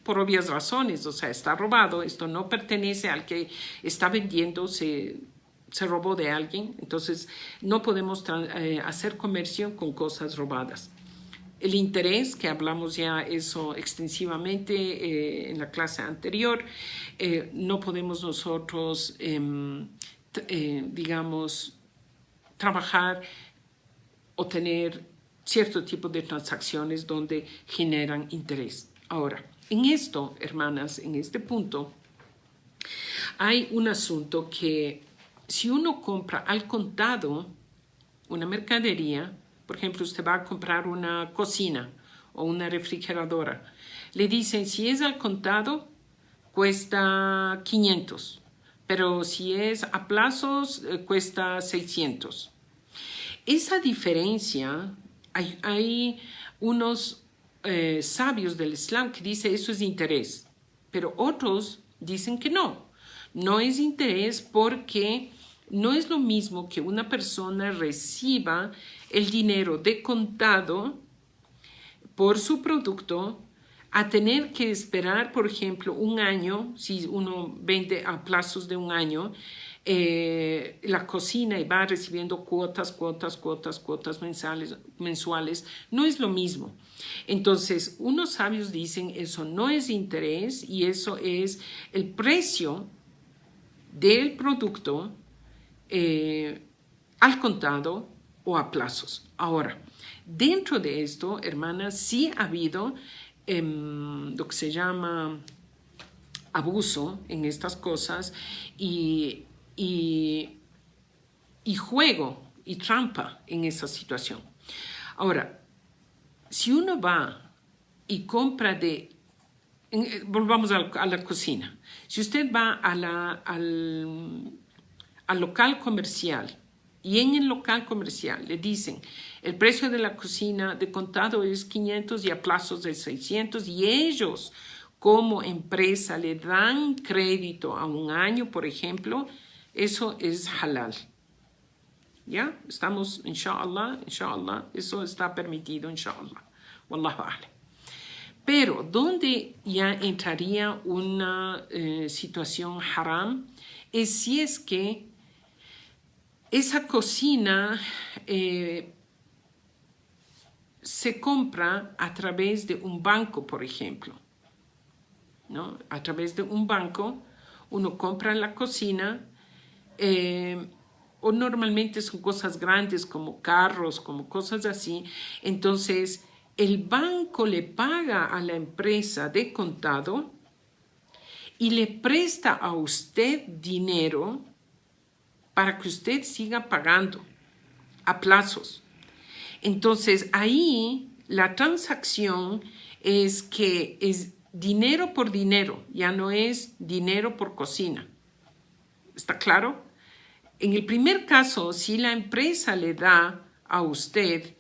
por obvias razones, o sea, está robado, esto no pertenece al que está vendiendo, se robó de alguien, entonces no podemos hacer comercio con cosas robadas. El interés, que hablamos ya eso extensivamente en la clase anterior, no podemos nosotros, digamos, trabajar o tener cierto tipo de transacciones donde generan interés. Ahora, en esto, hermanas, en este punto, hay un asunto que si uno compra al contado una mercadería, por ejemplo, usted va a comprar una cocina o una refrigeradora, le dicen si es al contado cuesta 500, pero si es a plazos cuesta 600. Esa diferencia, hay unos sabios del Islam que dicen eso es interés, pero otros dicen que no es interés porque no es lo mismo que una persona reciba el dinero de contado por su producto a tener que esperar, por ejemplo, un año, si uno vende a plazos de un año, la cocina y va recibiendo cuotas mensuales, no es lo mismo. Entonces, unos sabios dicen eso no es interés y eso es el precio del producto al contado o a plazos. Ahora, dentro de esto, hermanas, sí ha habido lo que se llama abuso en estas cosas y juego y trampa en esa situación. Ahora, si uno va y compra volvamos a la cocina. Si usted va al local comercial y en el local comercial le dicen el precio de la cocina de contado es 500 y a plazos de 600 y ellos como empresa le dan crédito a un año, por ejemplo, eso es halal. ¿Ya? Estamos, inshallah, eso está permitido, inshallah. Wallahu a'lam. Pero, ¿dónde ya entraría una situación haram? Es si es que esa cocina se compra a través de un banco, por ejemplo, ¿no? A través de un banco, uno compra la cocina, o normalmente son cosas grandes como carros, como cosas así. Entonces, el banco le paga a la empresa de contado y le presta a usted dinero para que usted siga pagando a plazos. Entonces, ahí la transacción es que es dinero por dinero, ya no es dinero por cocina. ¿Está claro? En el primer caso, si la empresa le da a usted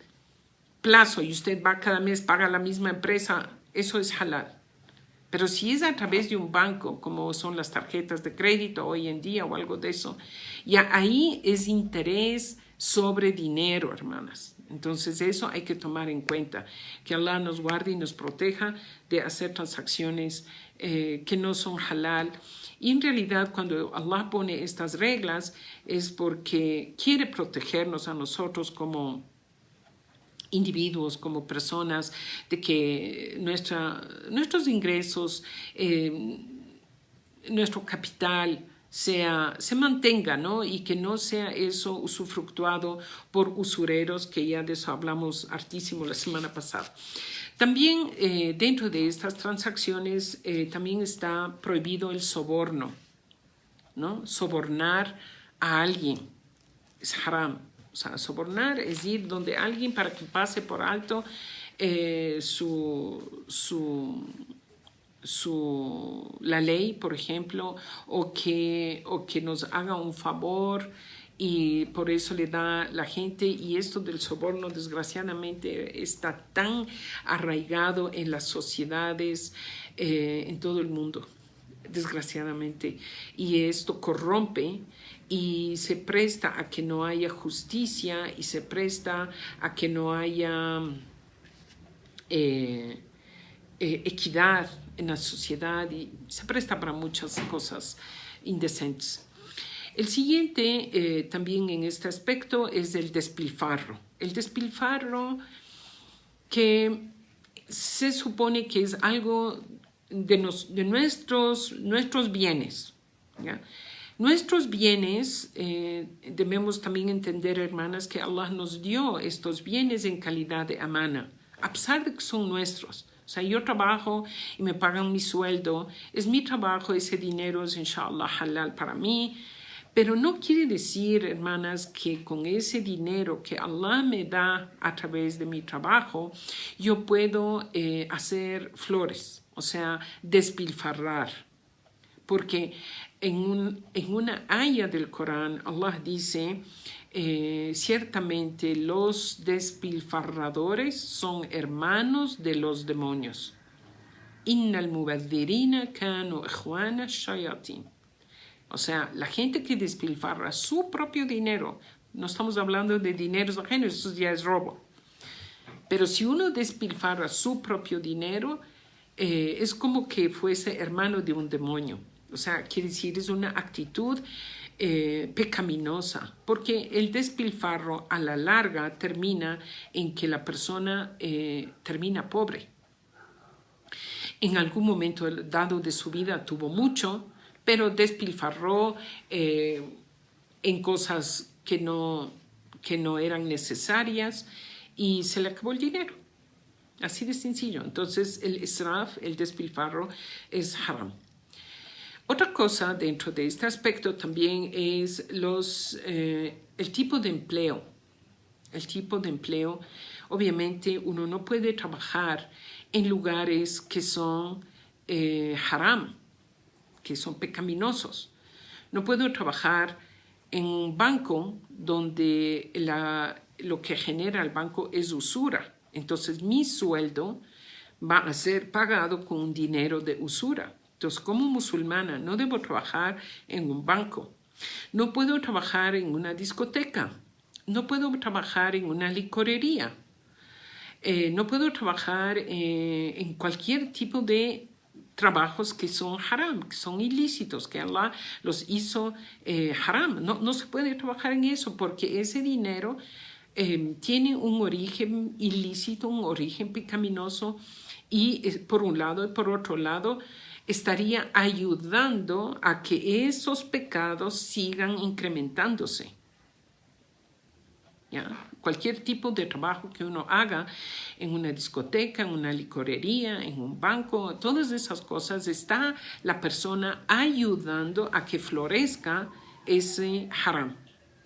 plazo y usted va cada mes, paga la misma empresa, eso es halal. Pero si es a través de un banco, como son las tarjetas de crédito hoy en día o algo de eso, ya ahí es interés sobre dinero, hermanas. Entonces eso hay que tomar en cuenta, que Allah nos guarde y nos proteja de hacer transacciones que no son halal. Y en realidad cuando Allah pone estas reglas es porque quiere protegernos a nosotros como individuos, como personas, de que nuestros ingresos, nuestro capital se mantenga, ¿no? Y que no sea eso usufructuado por usureros, que ya de eso hablamos hartísimo la semana pasada. También dentro de estas transacciones también está prohibido el soborno, ¿no? Sobornar a alguien es haram. O sea, sobornar es ir donde alguien para que pase por alto la ley, por ejemplo, o que nos haga un favor y por eso le da la gente. Y esto del soborno desgraciadamente está tan arraigado en las sociedades en todo el mundo, desgraciadamente, y esto corrompe y se presta a que no haya justicia y se presta a que no haya equidad en la sociedad y se presta para muchas cosas indecentes. El siguiente también en este aspecto es el despilfarro. El despilfarro que se supone que es algo de nuestros bienes, ¿ya? Nuestros bienes, debemos también entender, hermanas, que Allah nos dio estos bienes en calidad de amana, a pesar de que son nuestros. O sea, yo trabajo y me pagan mi sueldo, es mi trabajo, ese dinero es inshallah halal para mí, pero no quiere decir, hermanas, que con ese dinero que Allah me da a través de mi trabajo, yo puedo hacer flores, o sea, despilfarrar. Porque en una aya del Corán, Allah dice, ciertamente los despilfarradores son hermanos de los demonios. Innal mubadhirina kanu ikhwana shayatin. O sea, la gente que despilfarra su propio dinero, no estamos hablando de dineros ajenos, eso ya es robo. Pero si uno despilfarra su propio dinero, es como que fuese hermano de un demonio. O sea, quiere decir, es una actitud pecaminosa, porque el despilfarro a la larga termina en que la persona termina pobre. En algún momento dado de su vida tuvo mucho, pero despilfarró en cosas que no eran necesarias y se le acabó el dinero. Así de sencillo. Entonces el israf, el despilfarro, es haram. Otra cosa dentro de este aspecto también es el tipo de empleo. El tipo de empleo, obviamente uno no puede trabajar en lugares que son haram, que son pecaminosos. No puedo trabajar en un banco donde lo que genera el banco es usura. Entonces mi sueldo va a ser pagado con un dinero de usura. Entonces, como musulmana, no debo trabajar en un banco. No puedo trabajar en una discoteca. No puedo trabajar en una licorería. No puedo trabajar en cualquier tipo de trabajos que son haram, que son ilícitos, que Allah los hizo haram. No se puede trabajar en eso porque ese dinero tiene un origen ilícito, un origen pecaminoso y por un lado y por otro lado estaría ayudando a que esos pecados sigan incrementándose. ¿Ya? Cualquier tipo de trabajo que uno haga en una discoteca, en una licorería, en un banco, todas esas cosas, está la persona ayudando a que florezca ese haram.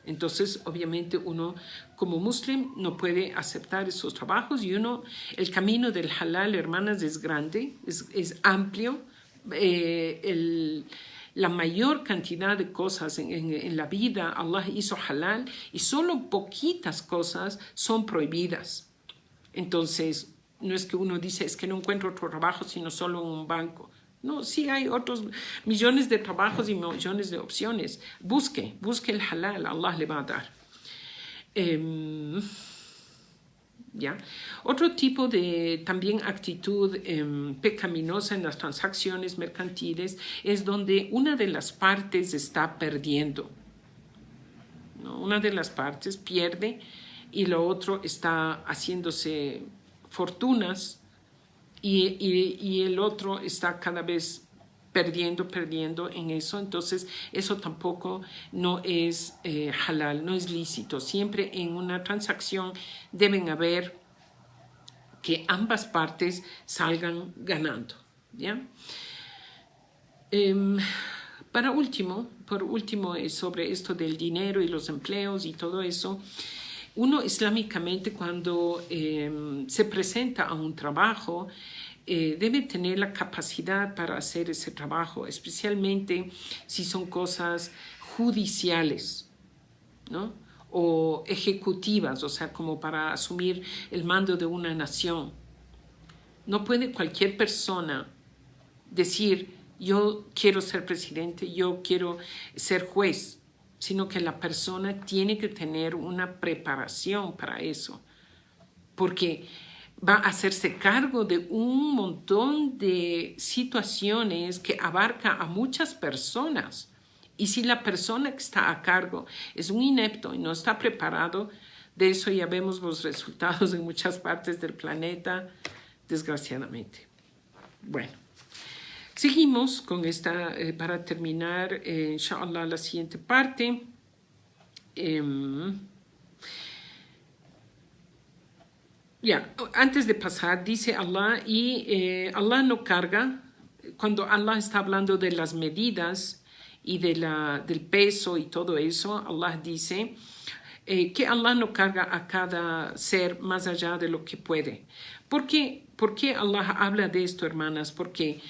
Entonces, obviamente, uno como muslim no puede aceptar esos trabajos y el camino del halal, hermanas, es grande, es amplio. La mayor cantidad de cosas en la vida Allah hizo halal y solo poquitas cosas son prohibidas. Entonces, no es que uno dice, es que no encuentro otro trabajo sino solo en un banco. No, sí hay otros millones de trabajos y millones de opciones. Busque el halal, Allah le va a dar. ¿Ya? Otro tipo de también actitud pecaminosa en las transacciones mercantiles es donde una de las partes está perdiendo, ¿no? Una de las partes pierde y lo otro está haciéndose fortunas y el otro está cada vez perdiendo en eso. Entonces eso tampoco no es halal, no es lícito. Siempre en una transacción deben haber que ambas partes salgan ganando, ¿ya? Por último, sobre esto del dinero y los empleos y todo eso, uno islámicamente cuando se presenta a un trabajo debe tener la capacidad para hacer ese trabajo, especialmente si son cosas judiciales, ¿no? O ejecutivas, o sea, como para asumir el mando de una nación. No puede cualquier persona decir, yo quiero ser presidente, yo quiero ser juez, sino que la persona tiene que tener una preparación para eso, porque va a hacerse cargo de un montón de situaciones que abarca a muchas personas. Y si la persona que está a cargo es un inepto y no está preparado, de eso ya vemos los resultados en muchas partes del planeta, desgraciadamente. Bueno, seguimos con esta, para terminar, inshallah, la siguiente parte. Antes de pasar, dice Allah, y Allah no carga, cuando Allah está hablando de las medidas y del peso y todo eso, Allah dice que Allah no carga a cada ser más allá de lo que puede. ¿Por qué Allah habla de esto, hermanas? Porque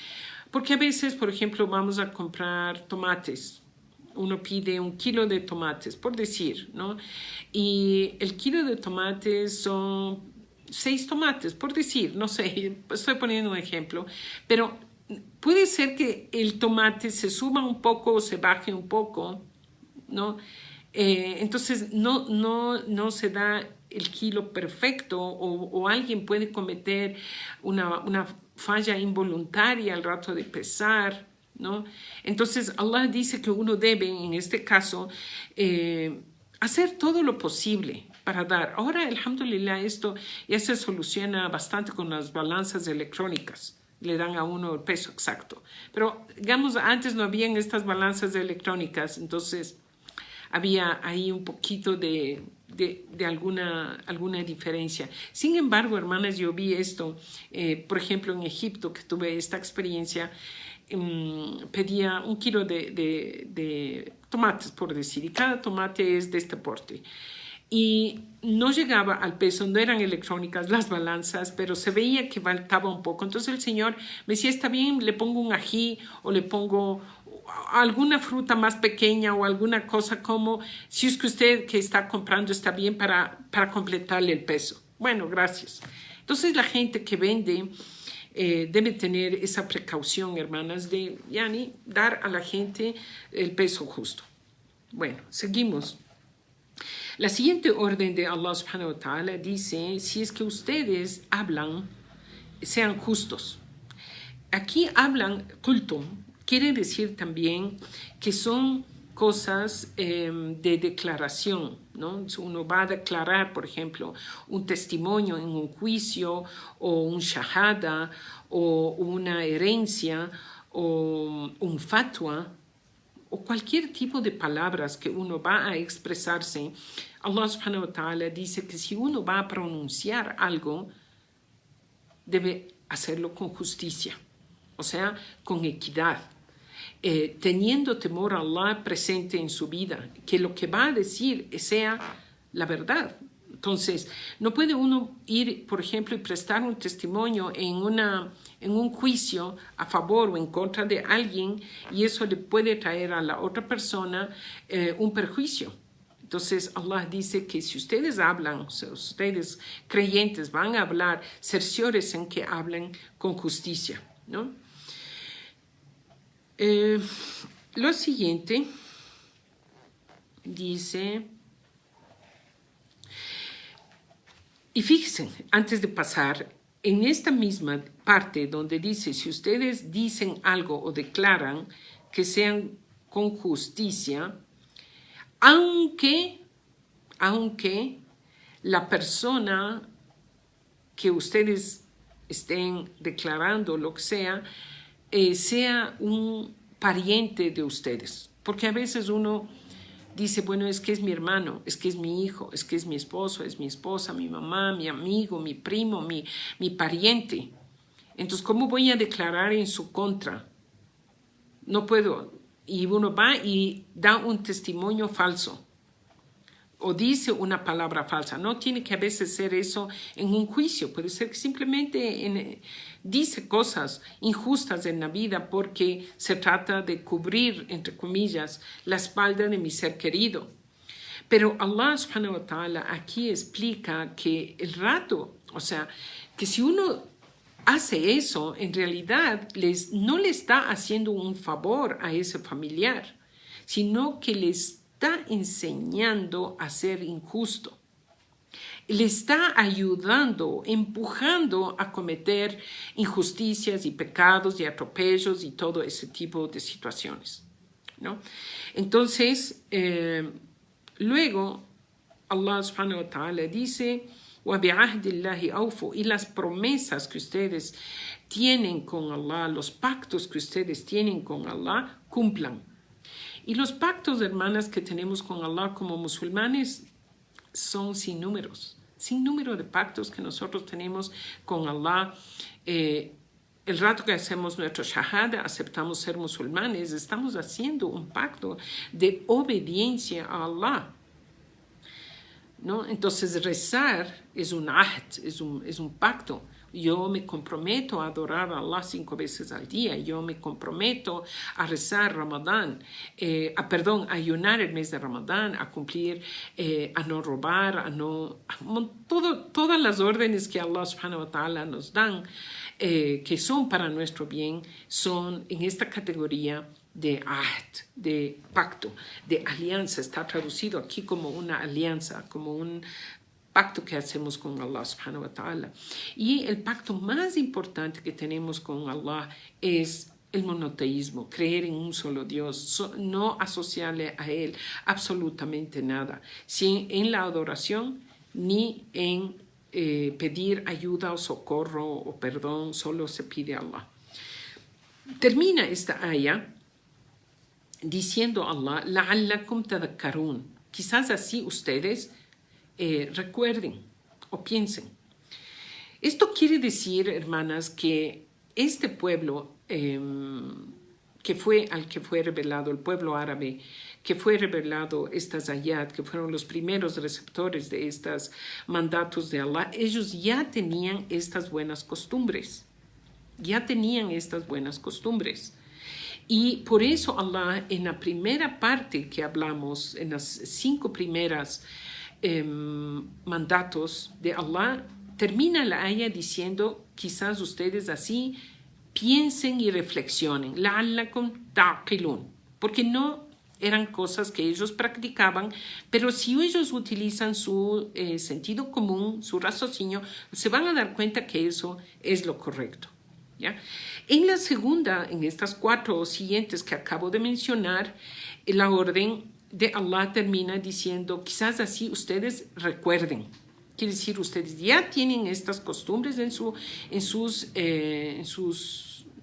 a veces, por ejemplo, vamos a comprar tomates. Uno pide 1 kilo de tomates, por decir, ¿no? Y el kilo de tomates son 6 tomates, por decir, no sé, estoy poniendo un ejemplo, pero puede ser que el tomate se suba un poco o se baje un poco, ¿no? Entonces no se da el kilo perfecto o alguien puede cometer una falla involuntaria al rato de pesar, ¿no? Entonces Allah dice que uno debe, en este caso, hacer todo lo posible para dar. Ahora, alhamdulillah, esto ya se soluciona bastante con las balanzas electrónicas. Le dan a uno el peso exacto. Pero, digamos, antes no habían estas balanzas electrónicas, entonces había ahí un poquito de alguna diferencia. Sin embargo, hermanas, yo vi esto, por ejemplo, en Egipto, que tuve esta experiencia, pedía 1 kilo de tomates, por decir, y cada tomate es de este porte. Y no llegaba al peso, no eran electrónicas las balanzas, pero se veía que faltaba un poco. Entonces el señor me decía, está bien, le pongo un ají o le pongo alguna fruta más pequeña o alguna cosa como, si es que usted que está comprando está bien para completarle el peso. Bueno, gracias. Entonces la gente que vende debe tener esa precaución, hermanas, de dar a la gente el peso justo. Bueno, seguimos. La siguiente orden de Allah subhanahu wa ta'ala dice, si es que ustedes hablan, sean justos. Aquí hablan kultum, quiere decir también que son cosas de declaración, ¿no? Uno va a declarar, por ejemplo, un testimonio en un juicio o un shahada o una herencia o un fatwa o cualquier tipo de palabras que uno va a expresarse. Allah subhanahu wa ta'ala dice que si uno va a pronunciar algo, debe hacerlo con justicia, o sea, con equidad. teniendo temor a Allah presente en su vida, que lo que va a decir sea la verdad. Entonces, no puede uno ir, por ejemplo, y prestar un testimonio en un juicio a favor o en contra de alguien y eso le puede traer a la otra persona un perjuicio. Entonces, Allah dice que si ustedes hablan, o sea, ustedes creyentes van a hablar, cerciores en que hablen con justicia, ¿no? Lo siguiente dice, y fíjense, antes de pasar, en esta misma parte donde dice, si ustedes dicen algo o declaran que sean con justicia, aunque la persona que ustedes estén declarando, lo que sea un pariente de ustedes. Porque a veces uno dice, bueno, es que es mi hermano, es que es mi hijo, es que es mi esposo, es mi esposa, mi mamá, mi amigo, mi primo, mi pariente. Entonces, ¿cómo voy a declarar en su contra? No puedo. Y uno va y da un testimonio falso o dice una palabra falsa. No tiene que a veces ser eso en un juicio. Puede ser que simplemente dice cosas injustas en la vida porque se trata de cubrir, entre comillas, la espalda de mi ser querido. Pero Allah subhanahu wa ta'ala aquí explica que el rato, o sea, que si uno hace eso, en realidad no le está haciendo un favor a ese familiar, sino que le está enseñando a ser injusto. Le está ayudando, empujando a cometer injusticias y pecados y atropellos y todo ese tipo de situaciones, ¿no? Entonces, luego Allah subhanahu wa ta'ala dice, وَبِعَهْدِ اللَّهِ أَوْفُوا, y las promesas que ustedes tienen con Allah, los pactos que ustedes tienen con Allah, cumplan. Y los pactos, hermanas, que tenemos con Allah como musulmanes son sin número de pactos que nosotros tenemos con Allah. El rato que hacemos nuestro shahada, aceptamos ser musulmanes, estamos haciendo un pacto de obediencia a Allah, ¿no? Entonces rezar es un ahd, es un pacto. Yo me comprometo a adorar a Allah 5 veces al día. Yo me comprometo a rezar Ramadán, a ayunar el mes de Ramadán, a cumplir, a no robar, todas las órdenes que Allah subhanahu wa ta'ala nos dan, que son para nuestro bien, son en esta categoría de ahd, de pacto, de alianza. Está traducido aquí como una alianza, como un pacto que hacemos con Allah subhanahu wa ta'ala. Y el pacto más importante que tenemos con Allah es el monoteísmo, creer en un solo Dios, no asociarle a Él absolutamente nada, sin en la adoración ni en pedir ayuda o socorro o perdón, solo se pide a Allah. Termina esta aya diciendo Allah, لَعَلَّكُمْ تَذَكَّرُونَ, quizás así ustedes recuerden o piensen. Esto quiere decir, hermanas, que este pueblo al que fue revelado, el pueblo árabe, que fue revelado estas ayat, que fueron los primeros receptores de estos mandatos de Allah, ellos ya tenían estas buenas costumbres. Y por eso Allah, en la primera parte que hablamos, en las 5 primeras mandatos de Allah, termina la aya diciendo, quizás ustedes así piensen y reflexionen, لَعَلَّكُمْ تَعْقِلُونَ, porque no eran cosas que ellos practicaban, pero si ellos utilizan su sentido común, su raciocinio, se van a dar cuenta que eso es lo correcto, ¿ya? En la segunda, en estas 4 siguientes que acabo de mencionar, la orden de Allah termina diciendo, quizás así ustedes recuerden. Quiere decir, ustedes ya tienen estas costumbres en su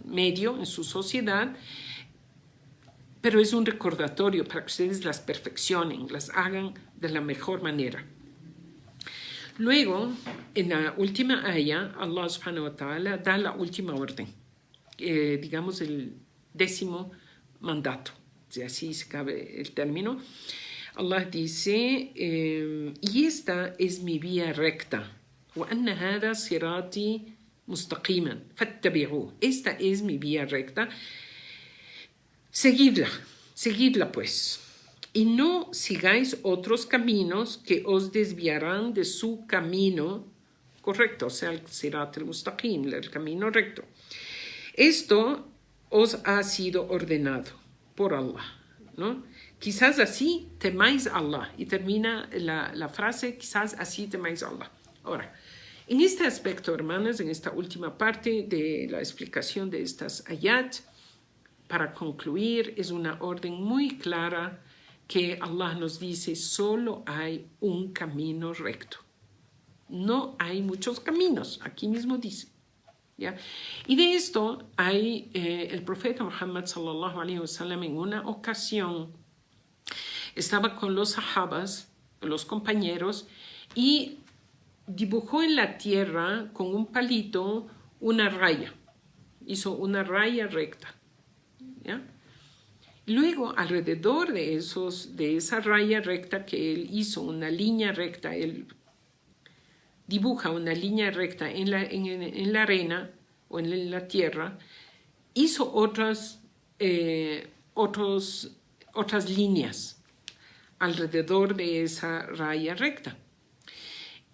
medio, en su sociedad, pero es un recordatorio para que ustedes las perfeccionen, las hagan de la mejor manera. Luego, en la última aya, Allah subhanahu wa ta'ala da la última orden, digamos el 10º mandato, si así se cabe el término. Allah dice, y esta es mi vía recta. وَأَنَّ هَذَا صِرَاطِي مُسْتَقِيمًا فَاتَّبِعُوهُ. Esta es mi vía recta. Seguidla pues. Y no sigáis otros caminos que os desviarán de su camino correcto, o sea, el Sirat al-Mustaqim, el camino recto. Esto os ha sido ordenado por Allah, ¿no? Quizás así temáis a Allah. Y termina la frase, quizás así temáis a Allah. Ahora, en este aspecto, hermanas, en esta última parte de la explicación de estas ayat, para concluir, es una orden muy clara que Allah nos dice, solo hay un camino recto. No hay muchos caminos, aquí mismo dice. ¿Ya? Y de esto hay el profeta Muhammad sallallahu alaihi wasallam en una ocasión estaba con los sahabas, los compañeros, y dibujó en la tierra con un palito una raya. Hizo una raya recta. ¿Ya? Luego, alrededor de esa raya recta que él hizo, una línea recta, él dibuja una línea recta en la arena o en la tierra, hizo otras líneas alrededor de esa raya recta.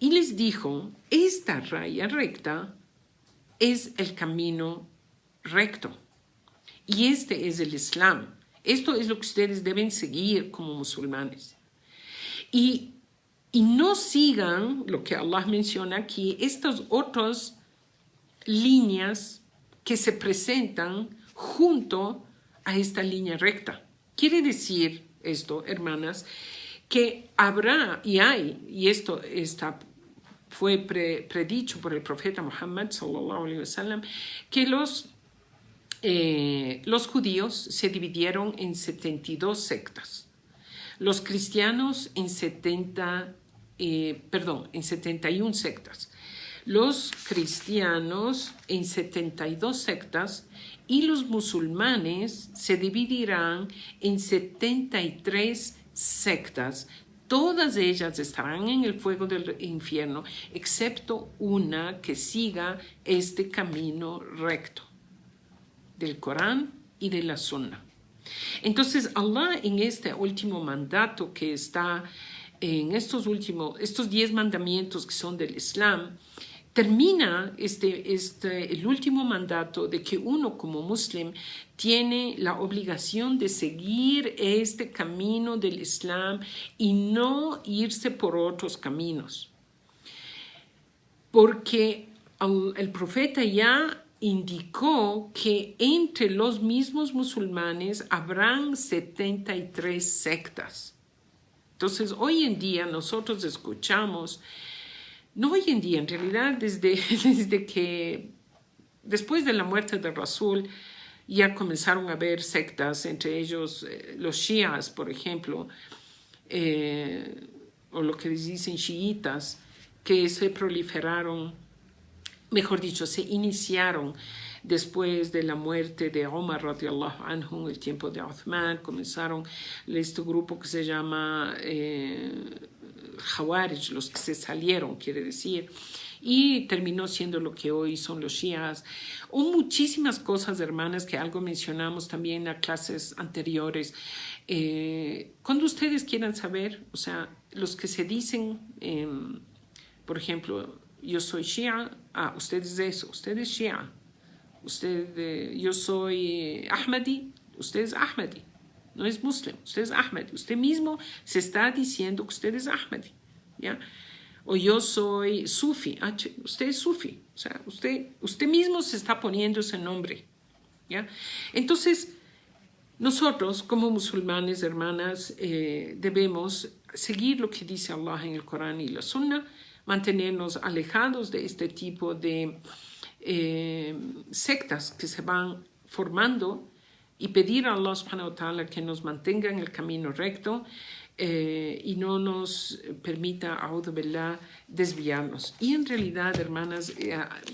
Y les dijo, esta raya recta es el camino recto. Y este es el Islam. Esto es lo que ustedes deben seguir como musulmanes. Y no sigan lo que Allah menciona aquí, estas otras líneas que se presentan junto a esta línea recta. Quiere decir esto, hermanas, que habrá y hay, y esto fue predicho por el profeta Muhammad sallallahu alaihi wasallam, que los judíos se dividieron en 72 sectas, los cristianos en 71 sectas, los cristianos en 72 sectas y los musulmanes se dividirán en 73 sectas. Todas ellas estarán en el fuego del infierno, excepto una que siga este camino recto del Corán y de la Sunna. Entonces, Allah en este último mandato que está en estos 10 mandamientos que son del Islam, termina el último mandato de que uno como muslim tiene la obligación de seguir este camino del Islam y no irse por otros caminos. Porque el profeta ya indicó que entre los mismos musulmanes habrán 73 sectas. Entonces, hoy en día nosotros escuchamos, no hoy en día, en realidad desde que después de la muerte de Rasul ya comenzaron a haber sectas, entre ellos los shias, por ejemplo, o lo que les dicen chiitas, que se proliferaron, mejor dicho, se iniciaron después de la muerte de Omar radiallahu anhu, en el tiempo de Uthman, comenzaron este grupo que se llama Khawarij, los que se salieron, quiere decir, y terminó siendo lo que hoy son los shias. Muchísimas cosas, hermanas, que algo mencionamos también en las clases anteriores. Cuando ustedes quieran saber, o sea, los que se dicen, por ejemplo, yo soy shia, usted es eso, usted es shia. Yo soy Ahmadi, usted es Ahmadi. No es muslim, usted es Ahmadi. Usted mismo se está diciendo que usted es Ahmadi, ¿ya? O yo soy Sufi, usted es Sufi. O sea, usted mismo se está poniendo ese nombre, ¿ya? Entonces, nosotros como musulmanes, hermanas, debemos seguir lo que dice Allah en el Corán y la Sunna, mantenernos alejados de este tipo de sectas que se van formando y pedir a Allah subhanahu wa ta'ala que nos mantenga en el camino recto y no nos permita, a'udhu billah, desviarnos. Y en realidad, hermanas,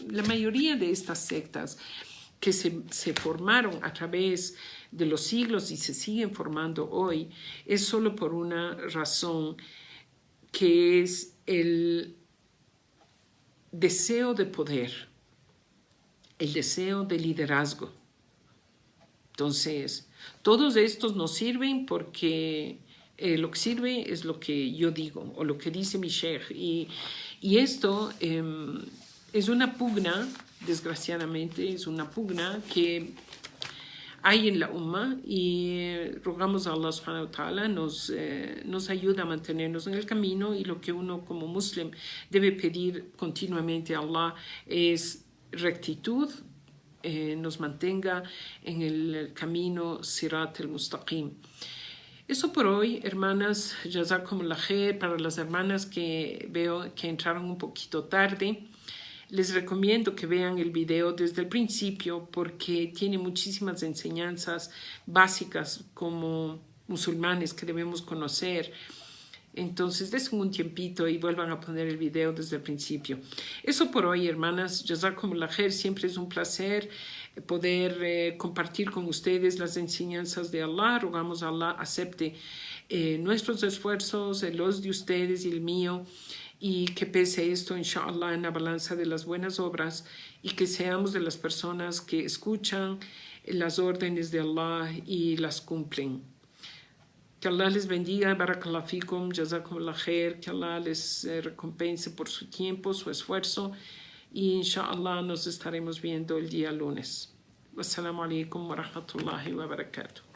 la mayoría de estas sectas que se formaron a través de los siglos y se siguen formando hoy, es solo por una razón, que es el deseo de poder, el deseo de liderazgo. Entonces, todos estos nos sirven porque lo que sirve es lo que yo digo o lo que dice mi sheikh. Y esto es una pugna, desgraciadamente, es una pugna que hay en la Umma, y rogamos a Allah subhanahu wa ta'ala nos ayuda a mantenernos en el camino, y lo que uno como muslim debe pedir continuamente a Allah es rectitud, nos mantenga en el camino Sirat al-Mustaqim. Eso por hoy, hermanas. Jazakumullah khair. Para las hermanas que veo que entraron un poquito tarde, les recomiendo que vean el video desde el principio, porque tiene muchísimas enseñanzas básicas como musulmanes que debemos conocer. Entonces, den un tiempito y vuelvan a poner el video desde el principio. Eso por hoy, hermanas. Jazakumullah khair. Siempre es un placer poder compartir con ustedes las enseñanzas de Allah. Rogamos a Allah acepte nuestros esfuerzos, los de ustedes y el mío, y que pese esto, inshallah, en la balanza de las buenas obras, y que seamos de las personas que escuchan las órdenes de Allah y las cumplen. Que Allah les bendiga, barakallahu fikum, jazakumullah khair, que Allah les recompense por su tiempo, su esfuerzo, y inshallah nos estaremos viendo el día lunes. Wassalamu alaikum wa rahmatullahi wa barakatuh.